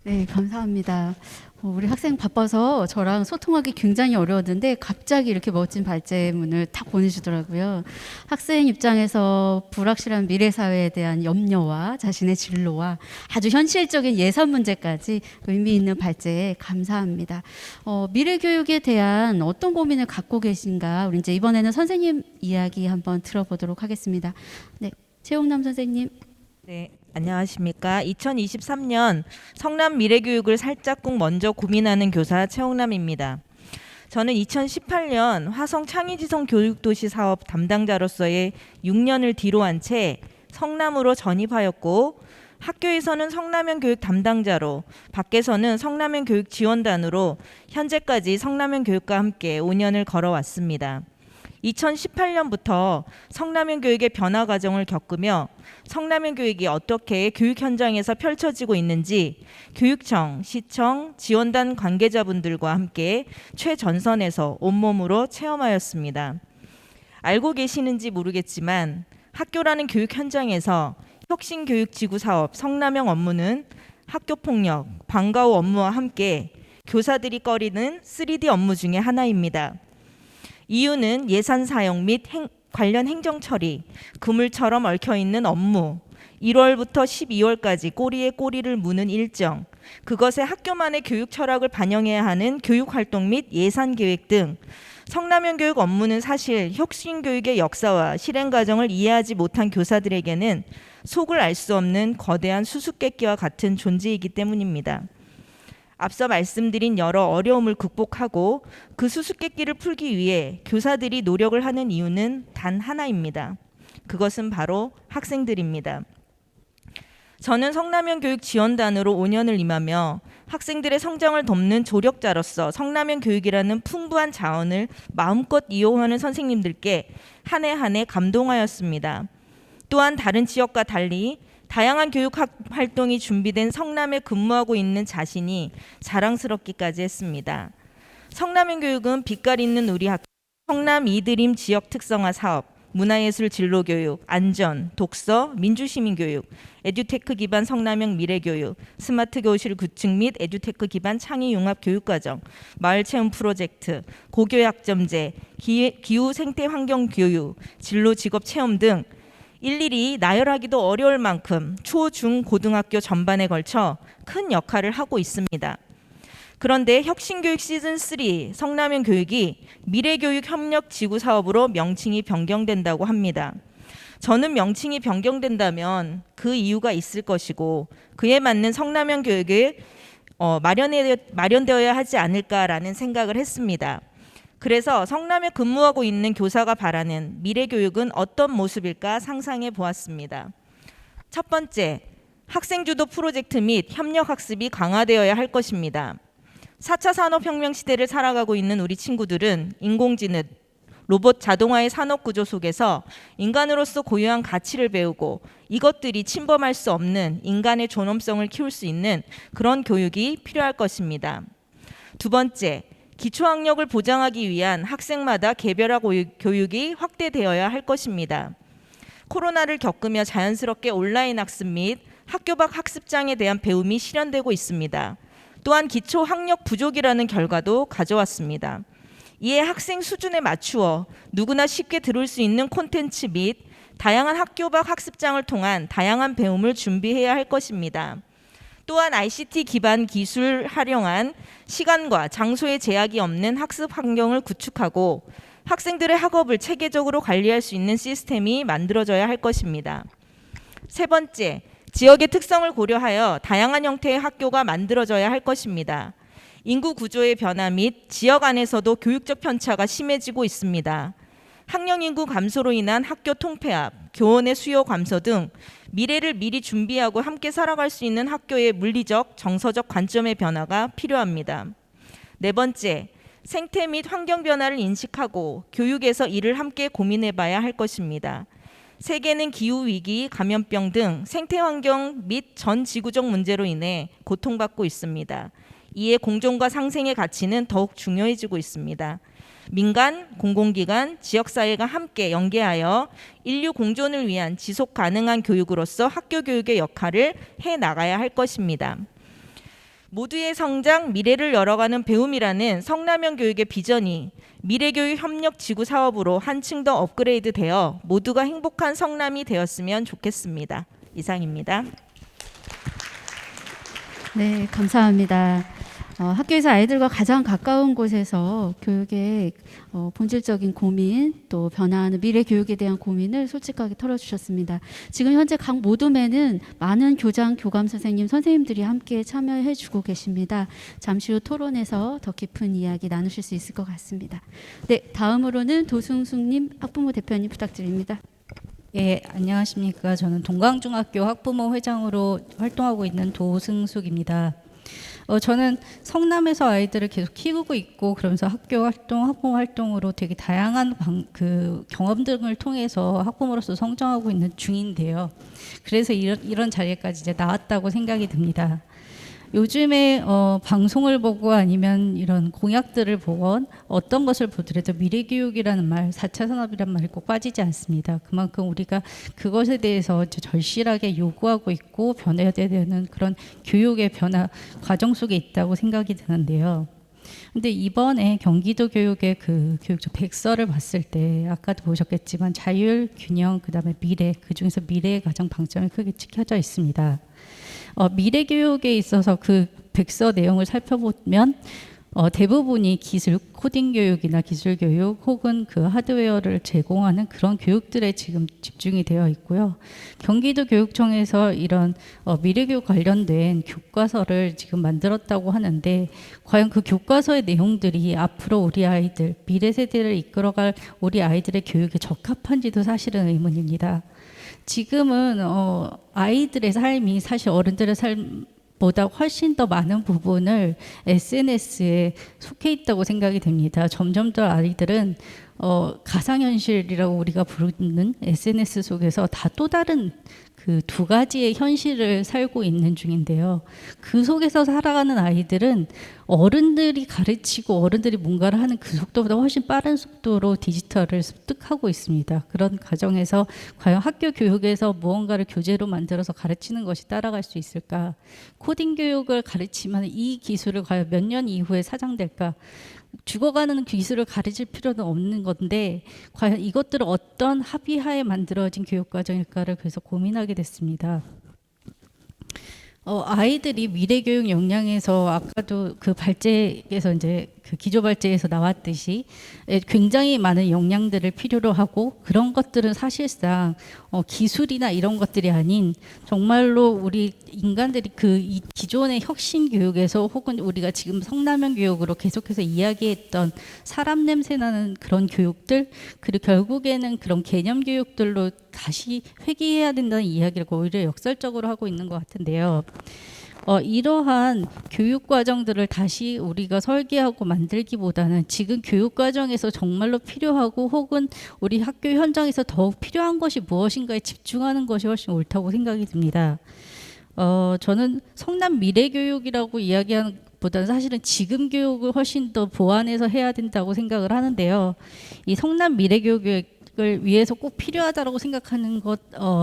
네, 감사합니다. 우리 학생 바빠서 저랑 소통하기 굉장히 어려웠는데 갑자기 이렇게 멋진 발제문을 탁 보내주더라고요. 학생 입장에서 불확실한 미래 사회에 대한 염려와 자신의 진로와 아주 현실적인 예산 문제까지 의미 있는 발제에 감사합니다. 미래 교육에 대한 어떤 고민을 갖고 계신가, 우리 이제 이번에는 선생님 이야기 한번 들어보도록 하겠습니다. 네, 최옥남 선생님. 네. 안녕하십니까. 2023년 성남 미래교육을 살짝쿵 먼저 고민하는 교사 최옥남입니다. 저는 2018년 화성 창의지성 교육도시 사업 담당자로서의 6년을 뒤로 한 채 성남으로 전입하였고, 학교에서는 성남형 교육 담당자로, 밖에서는 성남형 교육 지원단으로 현재까지 성남형 교육과 함께 5년을 걸어왔습니다. 2018년부터 성남형 교육의 변화 과정을 겪으며 성남형 교육이 어떻게 교육 현장에서 펼쳐지고 있는지 교육청, 시청, 지원단 관계자분들과 함께 최전선에서 온몸으로 체험하였습니다. 알고 계시는지 모르겠지만 학교라는 교육 현장에서 혁신교육지구 사업 성남형 업무는 학교폭력, 방과후 업무와 함께 교사들이 꺼리는 3D 업무 중에 하나입니다. 이유는 예산 사용 및 관련 행정 처리, 그물처럼 얽혀있는 업무, 1월부터 12월까지 꼬리에 꼬리를 무는 일정, 그것에 학교만의 교육 철학을 반영해야 하는 교육 활동 및 예산 계획 등 성남형 교육 업무는 사실 혁신 교육의 역사와 실행 과정을 이해하지 못한 교사들에게는 속을 알 수 없는 거대한 수수께끼와 같은 존재이기 때문입니다. 앞서 말씀드린 여러 어려움을 극복하고 그 수수께끼를 풀기 위해 교사들이 노력을 하는 이유는 단 하나입니다. 그것은 바로 학생들입니다. 저는 성남형 교육 지원단으로 5년을 임하며 학생들의 성장을 돕는 조력자로서 성남형 교육이라는 풍부한 자원을 마음껏 이용하는 선생님들께 한 해 한 해 감동하였습니다. 또한 다른 지역과 달리 다양한 교육 활동이 준비된 성남에 근무하고 있는 자신이 자랑스럽기까지 했습니다. 성남형 교육은 빛깔 있는 우리 학교, 성남 이드림 지역 특성화 사업, 문화예술 진로교육, 안전, 독서, 민주시민교육, 에듀테크 기반 성남형 미래교육, 스마트 교실 구축 및 에듀테크 기반 창의 융합 교육과정, 마을체험 프로젝트, 고교약점제, 기후 생태 환경 교육, 진로 직업 체험 등 일일이 나열하기도 어려울 만큼 초, 중, 고등학교 전반에 걸쳐 큰 역할을 하고 있습니다. 그런데 혁신교육 시즌3 성남형 교육이 미래교육 협력 지구 사업으로 명칭이 변경된다고 합니다. 저는 명칭이 변경된다면 그 이유가 있을 것이고 그에 맞는 성남형 교육을 마련되어야 하지 않을까라는 생각을 했습니다. 그래서 성남에 근무하고 있는 교사가 바라는 미래교육은 어떤 모습일까 상상해 보았습니다. 첫 번째, 학생주도 프로젝트 및 협력학습이 강화되어야 할 것입니다. 4차 산업혁명 시대를 살아가고 있는 우리 친구들은 인공지능, 로봇 자동화의 산업구조 속에서 인간으로서 고유한 가치를 배우고 이것들이 침범할 수 없는 인간의 존엄성을 키울 수 있는 그런 교육이 필요할 것입니다. 두 번째, 기초학력을 보장하기 위한 학생마다 개별화 교육이 확대되어야 할 것입니다. 코로나를 겪으며 자연스럽게 온라인 학습 및 학교 밖 학습장에 대한 배움이 실현되고 있습니다. 또한 기초 학력 부족이라는 결과도 가져왔습니다. 이에 학생 수준에 맞추어 누구나 쉽게 들을 수 있는 콘텐츠 및 다양한 학교 밖 학습장을 통한 다양한 배움을 준비해야 할 것입니다. 또한 ICT 기반 기술 활용한 시간과 장소의 제약이 없는 학습 환경을 구축하고 학생들의 학업을 체계적으로 관리할 수 있는 시스템이 만들어져야 할 것입니다. 세 번째, 지역의 특성을 고려하여 다양한 형태의 학교가 만들어져야 할 것입니다. 인구 구조의 변화 및 지역 안에서도 교육적 편차가 심해지고 있습니다. 학령 인구 감소로 인한 학교 통폐합, 교원의 수요 감소 등 미래를 미리 준비하고 함께 살아갈 수 있는 학교의 물리적, 정서적 관점의 변화가 필요합니다. 네 번째, 생태 및 환경 변화를 인식하고 교육에서 이를 함께 고민해봐야 할 것입니다. 세계는 기후위기, 감염병 등 생태환경 및 전 지구적 문제로 인해 고통받고 있습니다. 이에 공존과 상생의 가치는 더욱 중요해지고 있습니다. 민간, 공공기관, 지역사회가 함께 연계하여 인류 공존을 위한 지속 가능한 교육으로서 학교 교육의 역할을 해나가야 할 것입니다. 모두의 성장, 미래를 열어가는 배움이라는 성남형 교육의 비전이 미래교육 협력 지구 사업으로 한층 더 업그레이드되어 모두가 행복한 성남이 되었으면 좋겠습니다. 이상입니다. 네, 감사합니다. 학교에서 아이들과 가장 가까운 곳에서 교육의 본질적인 고민, 또 변화하는 미래 교육에 대한 고민을 솔직하게 털어주셨습니다. 지금 현재 각 모둠에는 많은 교장, 교감 선생님, 선생님들이 함께 참여해주고 계십니다. 잠시 후 토론에서 더 깊은 이야기 나누실 수 있을 것 같습니다. 네, 다음으로는 도승숙님 학부모 대표님 부탁드립니다. 예, 안녕하십니까. 저는 동강중학교 학부모 회장으로 활동하고 있는 도승숙입니다. 저는 성남에서 아이들을 계속 키우고 있고 그러면서 학교 활동, 학부모 활동으로 되게 다양한 경험 등을 통해서 학부모로서 성장하고 있는 중인데요. 그래서 이런 자리에까지 이제 나왔다고 생각이 듭니다. 요즘에 방송을 보고 아니면 이런 공약들을 보건 어떤 것을 보더라도 미래교육이라는 말, 4차 산업이라는 말이 꼭 빠지지 않습니다. 그만큼 우리가 그것에 대해서 절실하게 요구하고 있고 변해야 되는 그런 교육의 변화 과정 속에 있다고 생각이 드는데요. 근데 이번에 경기도 교육의 그 교육적 백서를 봤을 때 아까도 보셨겠지만 자율, 균형, 그다음에 미래, 그중에서 미래의 가장 방점이 크게 찍혀져 있습니다. 미래 교육에 있어서 그 백서 내용을 살펴보면 대부분이 기술 코딩 교육이나 기술 교육 혹은 그 하드웨어를 제공하는 그런 교육들에 지금 집중이 되어 있고요. 경기도 교육청에서 이런 미래 교육 관련된 교과서를 지금 만들었다고 하는데 과연 그 교과서의 내용들이 앞으로 우리 아이들, 미래 세대를 이끌어갈 우리 아이들의 교육에 적합한지도 사실은 의문입니다. 지금은 아이들의 삶이 사실 어른들의 삶보다 훨씬 더 많은 부분을 SNS에 속해 있다고 생각이 됩니다. 점점 더 아이들은 가상현실이라고 우리가 부르는 SNS 속에서 다 또 다른 그 두 가지의 현실을 살고 있는 중인데요. 그 속에서 살아가는 아이들은 어른들이 가르치고 어른들이 뭔가를 하는 그 속도보다 훨씬 빠른 속도로 디지털을 습득하고 있습니다. 그런 과정에서 과연 학교 교육에서 무언가를 교재로 만들어서 가르치는 것이 따라갈 수 있을까? 코딩 교육을 가르치면 이 기술을 과연 몇 년 이후에 사장될까? 죽어가는 기술을 가르칠 필요는 없는 건데 과연 이것들을 어떤 합의하에 만들어진 교육과정일까를 그래서 고민하게 됐습니다. 아이들이 미래교육 역량에서 아까도 그 발제에서 이제 그 기조 발제에서 나왔듯이 굉장히 많은 역량들을 필요로 하고 그런 것들은 사실상 기술이나 이런 것들이 아닌 정말로 우리 인간들이 이 기존의 혁신 교육에서 혹은 우리가 지금 성남형 교육으로 계속해서 이야기했던 사람 냄새 나는 그런 교육들 그리고 결국에는 그런 개념 교육들로 다시 회귀해야 된다는 이야기를 오히려 역설적으로 하고 있는 것 같은데요. 이러한 교육 과정들을 다시 우리가 설계하고 만들기보다는 지금 교육 과정에서 정말로 필요하고 혹은 우리 학교 현장에서 더욱 필요한 것이 무엇인가에 집중하는 것이 훨씬 옳다고 생각이 듭니다. 저는 성남 미래교육이라고 이야기하는 보다는 사실은 지금 교육을 훨씬 더 보완해서 해야 된다고 생각을 하는데요. 이 성남 미래교육을 위해서 꼭 필요하다고 생각하는 것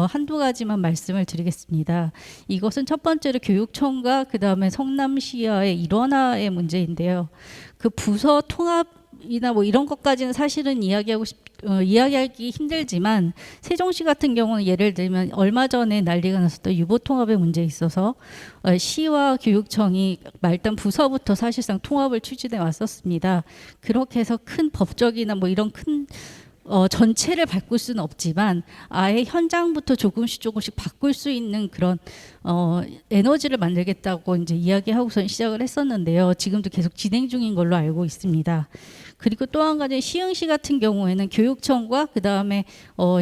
한두 가지만 말씀을 드리겠습니다. 이것은 첫 번째로 교육청과 그 다음에 성남시와의 일원화의 문제인데요. 그 부서 통합이나 뭐 이런 것까지는 사실은 이야기하기 힘들지만 세종시 같은 경우는 예를 들면 얼마 전에 난리가 났었던 유보통합의 문제에 있어서 시와 교육청이 말단 부서부터 사실상 통합을 추진해 왔었습니다. 그렇게 해서 큰 법적이나 뭐 이런 큰 전체를 바꿀 수는 없지만 아예 현장부터 조금씩 바꿀 수 있는 그런 에너지를 만들겠다고 이제 이야기하고선 시작을 했었는데요. 지금도 계속 진행 중인 걸로 알고 있습니다. 그리고 또 한 가지 시흥시 같은 경우에는 교육청과 그 다음에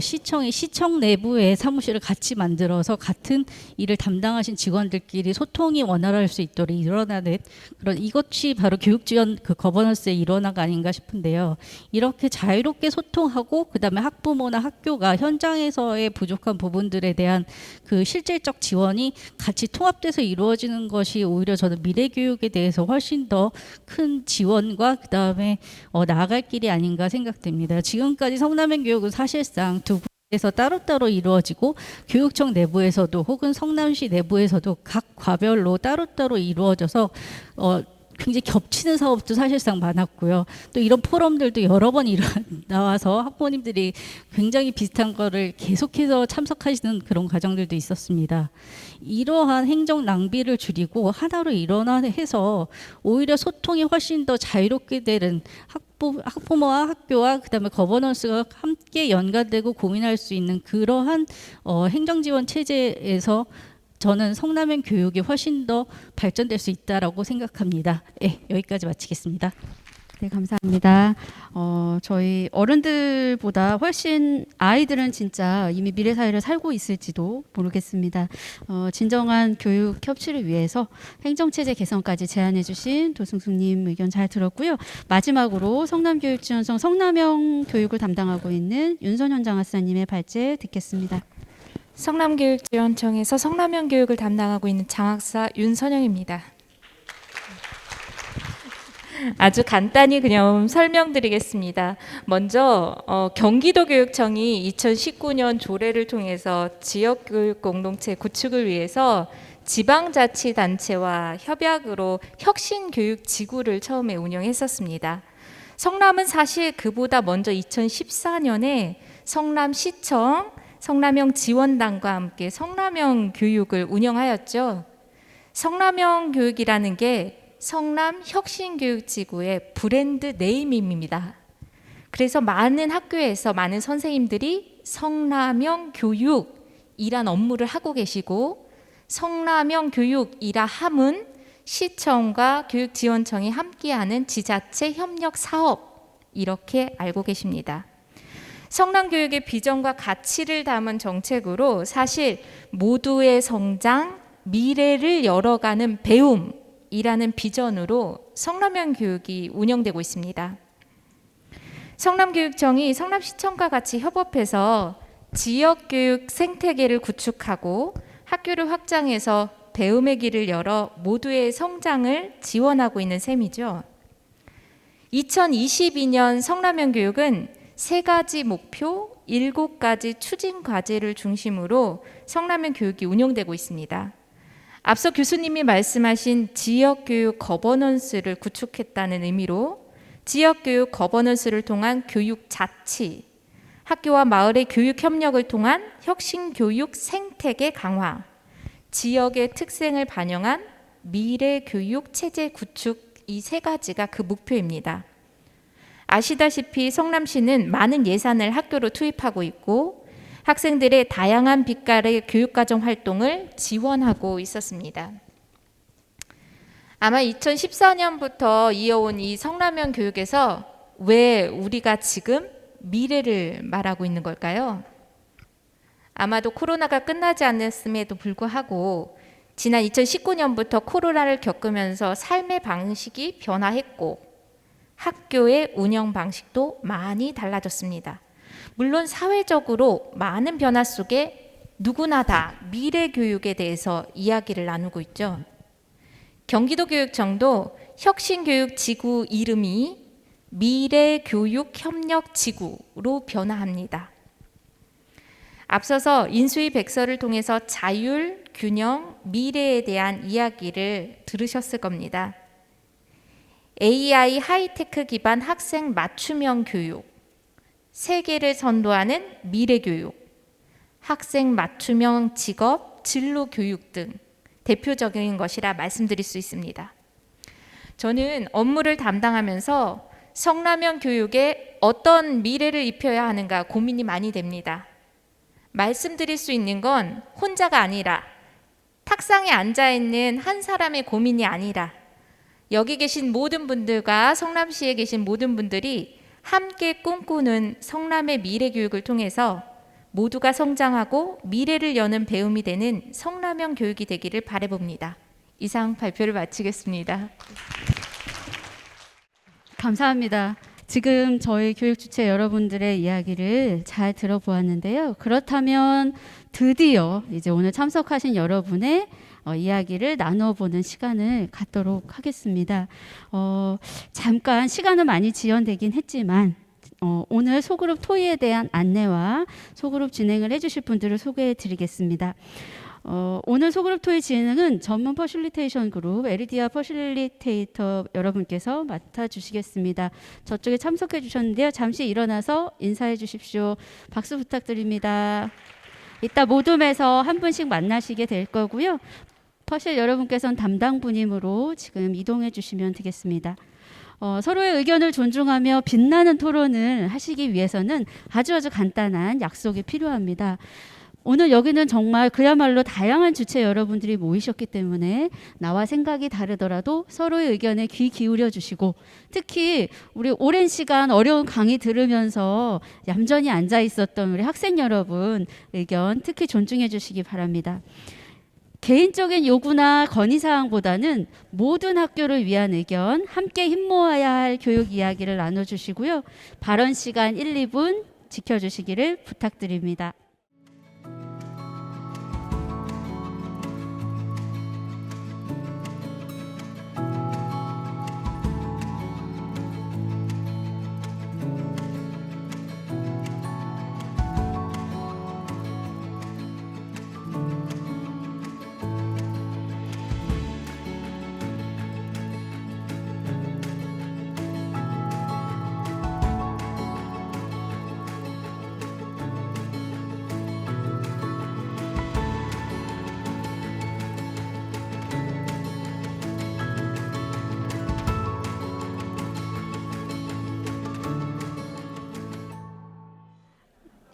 시청이 시청 내부의 사무실을 같이 만들어서 같은 일을 담당하신 직원들끼리 소통이 원활할 수 있도록 일어나는 그런 이것이 바로 교육지원 그 거버넌스의 일원화가 아닌가 싶은데요. 이렇게 자유롭게 소통하고 그 다음에 학부모나 학교가 현장에서의 부족한 부분들에 대한 그 실질적 지원이 같이 통합돼서 이루어지는 것이 오히려 저는 미래 교육에 대해서 훨씬 더 큰 지원과 그 다음에 나아갈 길이 아닌가 생각됩니다. 지금까지 성남형 교육은 사실상 두 에서 따로따로 이루어지고 교육청 내부에서도 혹은 성남시 내부에서도 각 과별로 따로따로 이루어져서 굉장히 겹치는 사업도 사실상 많았고요. 또 이런 포럼들도 여러 번 나와서 학부모님들이 굉장히 비슷한 거를 계속해서 참석하시는 그런 과정들도 있었습니다. 이러한 행정 낭비를 줄이고 하나로 일원화해서 오히려 소통이 훨씬 더 자유롭게 되는 학부모와 학교와 그다음에 거버넌스가 함께 연관되고 고민할 수 있는 그러한 행정지원 체제에서 저는 성남형 교육이 훨씬 더 발전될 수 있다라고 생각합니다. 네, 여기까지 마치겠습니다. 네, 감사합니다. 저희 어른들보다 훨씬 아이들은 진짜 이미 미래 사회를 살고 있을지도 모르겠습니다. 진정한 교육 협치를 위해서 행정체제 개선까지 제안해 주신 도승숙님 의견 잘 들었고요. 마지막으로 성남교육지원청 성남형 교육을 담당하고 있는 윤선현 장학사님의 발제 듣겠습니다. 성남교육지원청에서 성남형 교육을 담당하고 있는 장학사 윤선영입니다. 아주 간단히 그냥 설명드리겠습니다. 먼저 경기도교육청이 2019년 조례를 통해서 지역교육 공동체 구축을 위해서 지방자치단체와 협약으로 혁신교육지구를 처음에 운영했었습니다. 성남은 사실 그보다 먼저 2014년에 성남시청, 성남형 지원단과 함께 성남형 교육을 운영하였죠. 성남형 교육이라는 게 성남 혁신교육지구의 브랜드 네이밍입니다. 그래서 많은 학교에서 많은 선생님들이 성남형 교육이란 업무를 하고 계시고, 성남형 교육이라 함은 시청과 교육지원청이 함께하는 지자체 협력 사업, 이렇게 알고 계십니다. 성남교육의 비전과 가치를 담은 정책으로 사실 모두의 성장, 미래를 열어가는 배움 이라는 비전으로 성남형 교육이 운영되고 있습니다. 성남교육청이 성남시청과 같이 협업해서 지역교육 생태계를 구축하고 학교를 확장해서 배움의 길을 열어 모두의 성장을 지원하고 있는 셈이죠. 2022년 성남형 교육은 3가지 목표, 7가지 추진 과제를 중심으로 성남형 교육이 운영되고 있습니다. 앞서 교수님이 말씀하신 지역교육 거버넌스를 구축했다는 의미로 지역교육 거버넌스를 통한 교육 자치, 학교와 마을의 교육 협력을 통한 혁신교육 생태계 강화, 지역의 특성을 반영한 미래 교육 체제 구축, 이 3가지가 그 목표입니다. 아시다시피 성남시는 많은 예산을 학교로 투입하고 있고 학생들의 다양한 빛깔의 교육과정 활동을 지원하고 있었습니다. 아마 2014년부터 이어온 이 성남형 교육에서 왜 우리가 지금 미래를 말하고 있는 걸까요? 아마도 코로나가 끝나지 않았음에도 불구하고 지난 2019년부터 코로나를 겪으면서 삶의 방식이 변화했고 학교의 운영 방식도 많이 달라졌습니다. 물론 사회적으로 많은 변화 속에 누구나 다 미래 교육에 대해서 이야기를 나누고 있죠. 경기도교육청도 혁신교육지구 이름이 미래교육협력지구로 변화합니다. 앞서서 인수위 백서를 통해서 자율, 균형, 미래에 대한 이야기를 들으셨을 겁니다. AI 하이테크 기반 학생 맞춤형 교육, 세계를 선도하는 미래교육, 학생 맞춤형 직업, 진로 교육 등 대표적인 것이라 말씀드릴 수 있습니다. 저는 업무를 담당하면서 성남형 교육에 어떤 미래를 입혀야 하는가 고민이 많이 됩니다. 말씀드릴 수 있는 건 혼자가 아니라 탁상에 앉아있는 한 사람의 고민이 아니라 여기 계신 모든 분들과 성남시에 계신 모든 분들이 함께 꿈꾸는 성남의 미래 교육을 통해서 모두가 성장하고 미래를 여는 배움이 되는 성남형 교육이 되기를 바라봅니다. 이상 발표를 마치겠습니다. 감사합니다. 지금 저희 교육 주체 여러분들의 이야기를 잘 들어보았는데요. 그렇다면 드디어 이제 오늘 참석하신 여러분의 이야기를 나눠보는 시간을 갖도록 하겠습니다. 잠깐 시간은 많이 지연되긴 했지만 오늘 소그룹 토의에 대한 안내와 소그룹 진행을 해주실 분들을 소개해 드리겠습니다. 오늘 소그룹 토의 진행은 전문 퍼실리테이션 그룹 에리디아 퍼실리테이터 여러분께서 맡아주시겠습니다. 저쪽에 참석해 주셨는데요. 잠시 일어나서 인사해 주십시오. 박수 부탁드립니다. 이따 모둠에서 한 분씩 만나시게 될 거고요. 퍼실 여러분께서는 담당 분임으로 지금 이동해 주시면 되겠습니다. 서로의 의견을 존중하며 빛나는 토론을 하시기 위해서는 아주 간단한 약속이 필요합니다. 오늘 여기는 정말 그야말로 다양한 주체 여러분들이 모이셨기 때문에 나와 생각이 다르더라도 서로의 의견에 귀 기울여 주시고 특히 우리 오랜 시간 어려운 강의 들으면서 얌전히 앉아 있었던 우리 학생 여러분 의견 특히 존중해 주시기 바랍니다. 개인적인 요구나 건의사항보다는 모든 학교를 위한 의견, 함께 힘모아야 할 교육 이야기를 나눠주시고요. 발언 시간 1, 2분 지켜주시기를 부탁드립니다.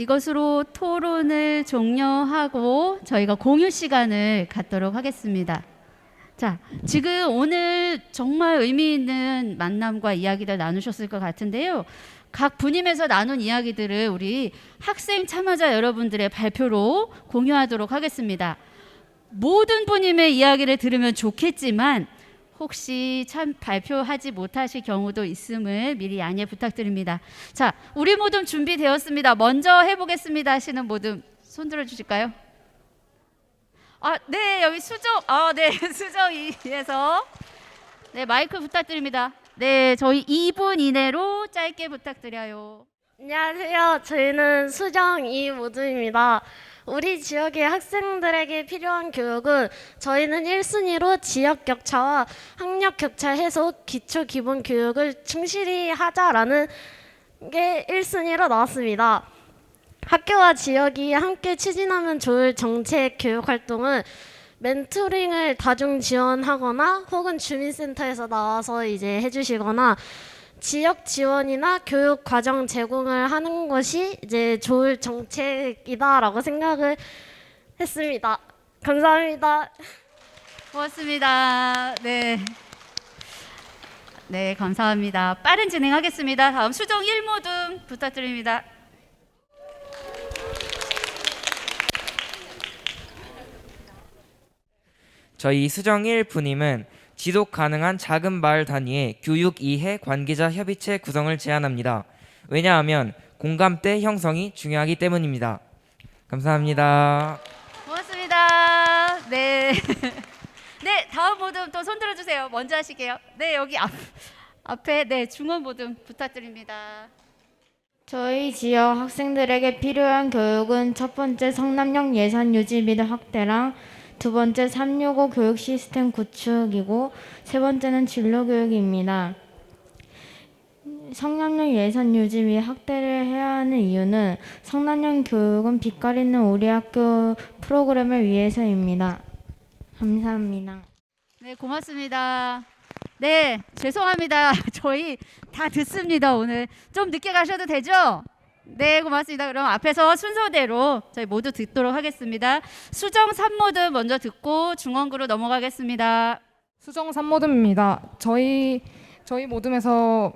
이것으로 토론을 종료하고 저희가 공유 시간을 갖도록 하겠습니다. 자, 지금 오늘 정말 의미 있는 만남과 이야기를 나누셨을 것 같은데요. 각 분임에서 나눈 이야기들을 우리 학생 참여자 여러분들의 발표로 공유하도록 하겠습니다. 모든 분임의 이야기를 들으면 좋겠지만 혹시 참 발표하지 못하실 경우도 있음을 미리 양해 부탁드립니다. 자, 우리 모둠 준비되었습니다. 먼저 해보겠습니다 하시는 모둠 손 들어주실까요? 네, 여기 수정, 네, 수정이에서 네, 마이크 부탁드립니다. 네, 저희 2분 이내로 짧게 부탁드려요. 안녕하세요. 저희는 수정이 모두입니다. 우리 지역의 학생들에게 필요한 교육은 저희는 1순위로 지역 격차와 학력 격차 해소 기초 기본 교육을 충실히 하자라는 게 1순위로 나왔습니다. 학교와 지역이 함께 추진하면 좋을 정책 교육 활동은 멘토링을 다중 지원하거나 혹은 주민센터에서 나와서 이제 해주시거나 지역 지원이나 교육 과정 제공을 하는 것이 이제 좋을 정책이다라고 생각을 했습니다. 감사합니다. 고맙습니다. 네. 네, 감사합니다. 빠른 진행하겠습니다. 다음 수정 1모둠 부탁드립니다. 저희 수정 1 분임은 지속 가능한 작은 마을 단위의 교육 이해 관계자 협의체 구성을 제안합니다. 왜냐하면 공감대 형성이 중요하기 때문입니다. 감사합니다. 고맙습니다. 네. 네, 다음 모둠 또 손 들어주세요. 먼저 하실게요. 네, 여기 앞에 네, 중원 모둠 부탁드립니다. 저희 지역 학생들에게 필요한 교육은 첫 번째 성남역 예산 유지 및 확대랑 두 번째 365 교육 시스템 구축이고 세 번째는 진로 교육입니다. 성남역 예산 유지 및 확대를 해야 하는 이유는 성남역 교육은 빛 가리는 우리 학교 프로그램을 위해서입니다. 감사합니다. 네, 고맙습니다. 네, 죄송합니다. 저희 다 듣습니다. 오늘 좀 늦게 가셔도 되죠? 네, 고맙습니다. 그럼 앞에서 순서대로 저희 모두 듣도록 하겠습니다. 수정 3모듬 먼저 듣고 중원구로 넘어가겠습니다. 수정 3모듬입니다. 저희 모듬에서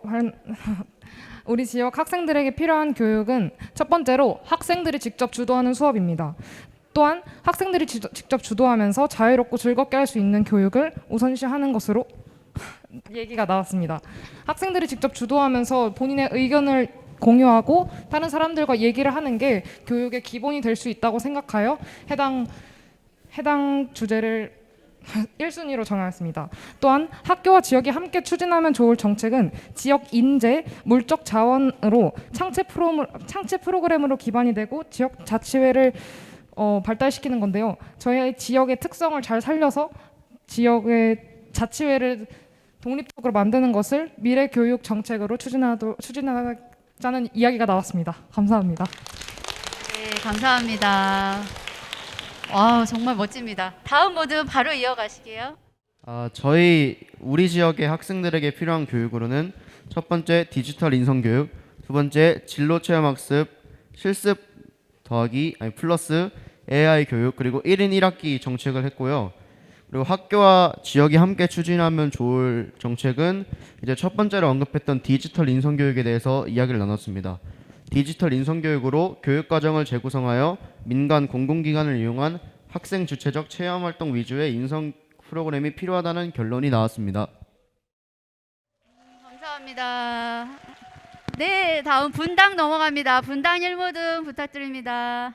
우리 지역 학생들에게 필요한 교육은 첫 번째로 학생들이 직접 주도하는 수업입니다. 또한 학생들이 직접 주도하면서 자유롭고 즐겁게 할 수 있는 교육을 우선시하는 것으로 얘기가 나왔습니다. 학생들이 직접 주도하면서 본인의 의견을 공유하고 다른 사람들과 얘기를 하는 게 교육의 기본이 될 수 있다고 생각하여 해당 주제를 1순위로 정하였습니다. 또한 학교와 지역이 함께 추진하면 좋을 정책은 지역 인재, 물적 자원으로 창체 프로그램으로 기반이 되고 지역 자치회를 발달시키는 건데요. 저희 지역의 특성을 잘 살려서 지역의 자치회를 독립적으로 만드는 것을 미래 교육 정책으로 추진하자는 이야기가 나왔습니다. 감사합니다. 네, 감사합니다. 정말 멋집니다. 다음 모두 바로 이어가시게요. 우리 지역의 학생들에게 필요한 교육으로는 첫 번째 디지털 인성 교육, 두 번째 진로 체험 학습, 실습 플러스 AI 교육, 그리고 1인 1학기 정책을 했고요. 그리고 학교와 지역이 함께 추진하면 좋을 정책은 이제 첫 번째로 언급했던 디지털 인성 교육에 대해서 이야기를 나눴습니다. 디지털 인성 교육으로 교육 과정을 재구성하여 민간 공공기관을 이용한 학생 주체적 체험 활동 위주의 인성 프로그램이 필요하다는 결론이 나왔습니다. 감사합니다. 네, 다음 분당 넘어갑니다. 분당 1모듬 부탁드립니다.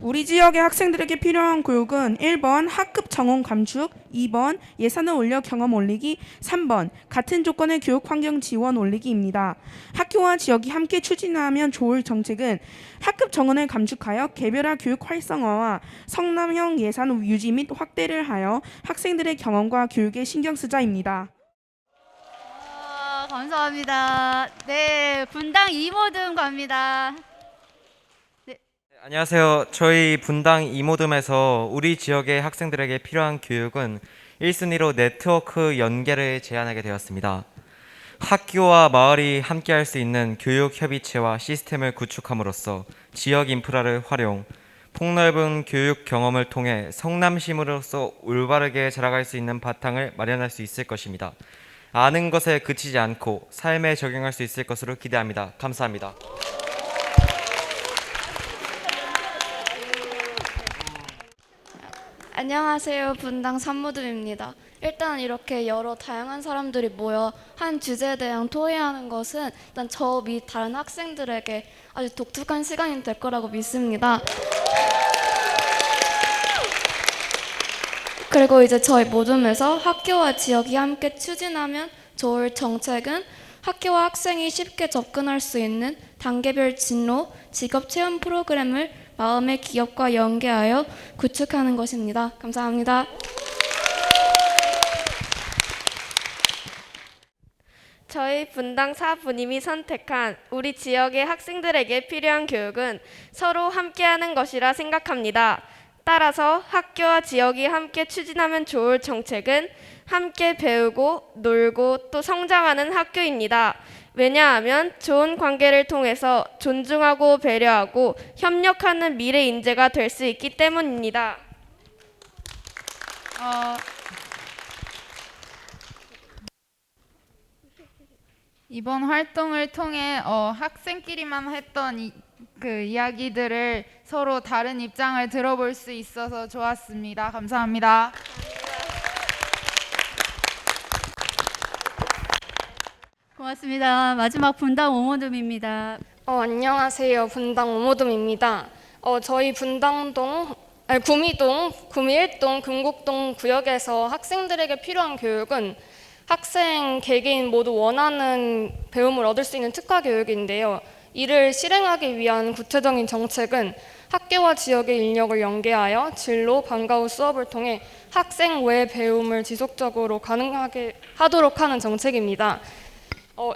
우리 지역의 학생들에게 필요한 교육은 1번 학급 정원 감축, 2번 예산을 올려 경험 올리기, 3번 같은 조건의 교육 환경 지원 올리기입니다. 학교와 지역이 함께 추진하면 좋을 정책은 학급 정원을 감축하여 개별화 교육 활성화와 성남형 예산 유지 및 확대를 하여 학생들의 경험과 교육에 신경 쓰자입니다. 감사합니다. 네, 분당 2모듬 갑니다. 안녕하세요. 저희 분당 2모듬에서 우리 지역의 학생들에게 필요한 교육은 1순위로 네트워크 연계를 제안하게 되었습니다. 학교와 마을이 함께할 수 있는 교육 협의체와 시스템을 구축함으로써 지역 인프라를 활용, 폭넓은 교육 경험을 통해 성남시민으로서 올바르게 자라갈 수 있는 바탕을 마련할 수 있을 것입니다. 아는 것에 그치지 않고 삶에 적용할 수 있을 것으로 기대합니다. 감사합니다. 안녕하세요. 분당 산무드입니다. 일단 이렇게 여러 다양한 사람들이 모여 한 주제에 대한 토의하는 것은 일단 저 및 다른 학생들에게 아주 독특한 시간이 될 거라고 믿습니다. 그리고 이제 저희 모둠에서 학교와 지역이 함께 추진하면 좋을 정책은 학교와 학생이 쉽게 접근할 수 있는 단계별 진로, 직업 체험 프로그램을 마음의 기업과 연계하여 구축하는 것입니다. 감사합니다. 저희 분당 4부님이 선택한 우리 지역의 학생들에게 필요한 교육은 서로 함께하는 것이라 생각합니다. 따라서 학교와 지역이 함께 추진하면 좋을 정책은 함께 배우고 놀고 또 성장하는 학교입니다. 왜냐하면 좋은 관계를 통해서 존중하고 배려하고 협력하는 미래 인재가 될 수 있기 때문입니다. 이번 활동을 통해 학생끼리만 했던 그 이야기들을 서로 다른 입장을 들어볼 수 있어서 좋았습니다. 감사합니다. 고맙습니다. 마지막 분당 오모둠입니다. 안녕하세요. 분당 오모둠입니다. 저희 분당동, 구미동, 구미 1동, 금곡동 구역에서 학생들에게 필요한 교육은 학생, 개개인 모두 원하는 배움을 얻을 수 있는 특화 교육인데요. 이를 실행하기 위한 구체적인 정책은 학교와 지역의 인력을 연계하여 진로, 방과 후 수업을 통해 학생 외 배움을 지속적으로 가능하게 하도록 하는 정책입니다.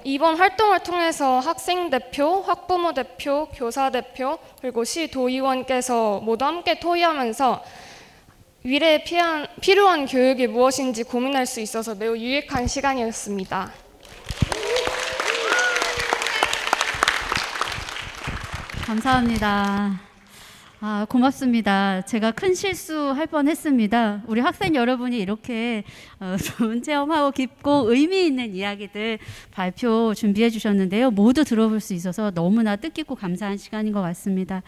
이번 활동을 통해서 학생 대표, 학부모 대표, 교사 대표, 그리고 시 도의원께서 모두 함께 토의하면서 미래에 필요한 교육이 무엇인지 고민할 수 있어서 매우 유익한 시간이었습니다. 감사합니다. 고맙습니다. 제가 큰 실수할 뻔했습니다. 우리 학생 여러분이 이렇게 좋은 체험하고 깊고 의미 있는 이야기들 발표 준비해 주셨는데요. 모두 들어볼 수 있어서 너무나 뜻깊고 감사한 시간인 것 같습니다.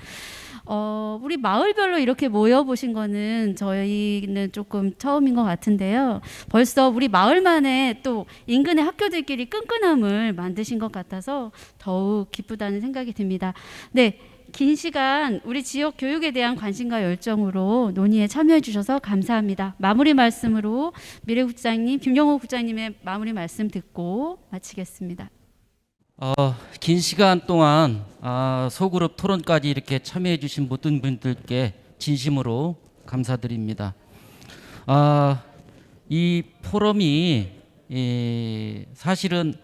우리 마을별로 이렇게 모여보신 거는 저희는 조금 처음인 것 같은데요. 벌써 우리 마을만의 또 인근의 학교들끼리 끈끈함을 만드신 것 같아서 더욱 기쁘다는 생각이 듭니다. 네. 긴 시간 우리 지역 교육에 대한 관심과 열정으로 논의에 참여해 주셔서 감사합니다. 마무리 말씀으로 미래국장님, 김경호 국장님의 마무리 말씀 듣고 마치겠습니다. 긴 시간 동안 소그룹 토론까지 이렇게 참여해 주신 모든 분들께 진심으로 감사드립니다. 이 포럼이 사실은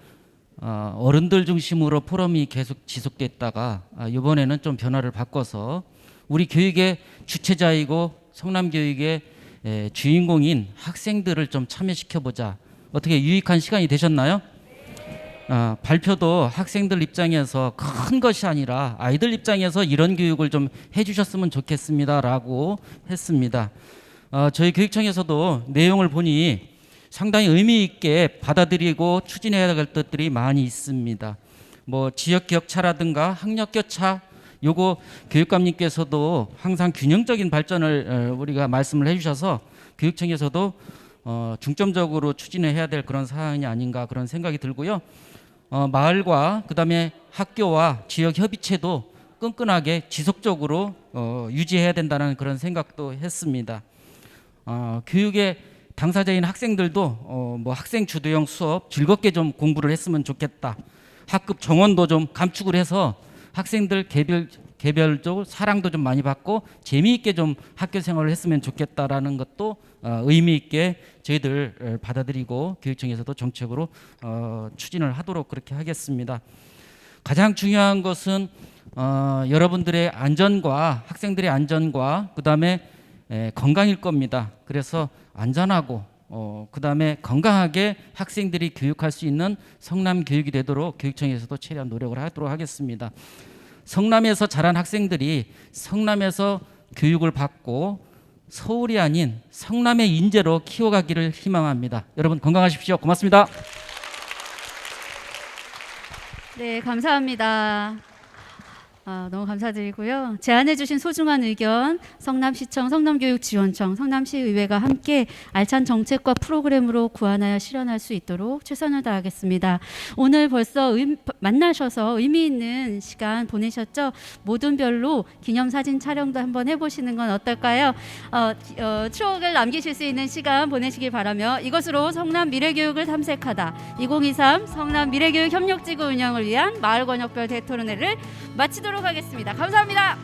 어른들 중심으로 포럼이 계속 지속됐다가 이번에는 좀 변화를 바꿔서 우리 교육의 주체자이고 성남교육의 주인공인 학생들을 좀 참여시켜보자. 어떻게 유익한 시간이 되셨나요? 발표도 학생들 입장에서 큰 것이 아니라 아이들 입장에서 이런 교육을 좀 해주셨으면 좋겠습니다라고 했습니다. 저희 교육청에서도 내용을 보니 상당히 의미 있게 받아들이고 추진해야 할 것들이 많이 있습니다. 뭐 지역 격차라든가 학력 격차, 요거 교육감님께서도 항상 균형적인 발전을 우리가 말씀을 해주셔서 교육청에서도 중점적으로 추진해야 될 그런 사항이 아닌가 그런 생각이 들고요. 마을과 그다음에 학교와 지역 협의체도 끈끈하게 지속적으로 유지해야 된다는 그런 생각도 했습니다. 교육의 당사자인 학생들도 뭐 학생 주도형 수업 즐겁게 좀 공부를 했으면 좋겠다. 학급 정원도 좀 감축을 해서 학생들 개별적으로 사랑도 좀 많이 받고 재미있게 좀 학교 생활을 했으면 좋겠다라는 것도 의미 있게 저희들 받아들이고 교육청에서도 정책으로 추진을 하도록 그렇게 하겠습니다. 가장 중요한 것은 여러분들의 안전과 학생들의 안전과 그다음에 건강일 겁니다. 그래서 안전하고 그다음에 건강하게 학생들이 교육할 수 있는 성남 교육이 되도록 교육청에서도 최대한 노력을 하도록 하겠습니다. 성남에서 자란 학생들이 성남에서 교육을 받고 서울이 아닌 성남의 인재로 키워가기를 희망합니다. 여러분 건강하십시오. 고맙습니다. 네, 감사합니다. 너무 감사드리고요. 제안해주신 소중한 의견 성남시청, 성남교육지원청, 성남시의회가 함께 알찬 정책과 프로그램으로 구안하여 실현할 수 있도록 최선을 다하겠습니다. 오늘 벌써 만나셔서 의미 있는 시간 보내셨죠? 모든 별로 기념사진 촬영도 한번 해보시는 건 어떨까요? 추억을 남기실 수 있는 시간 보내시길 바라며 이것으로 성남 미래교육을 탐색하다 2023 성남 미래교육 협력지구 운영을 위한 마을권역별 대토론회를 마치도록 하겠습니다. 감사합니다.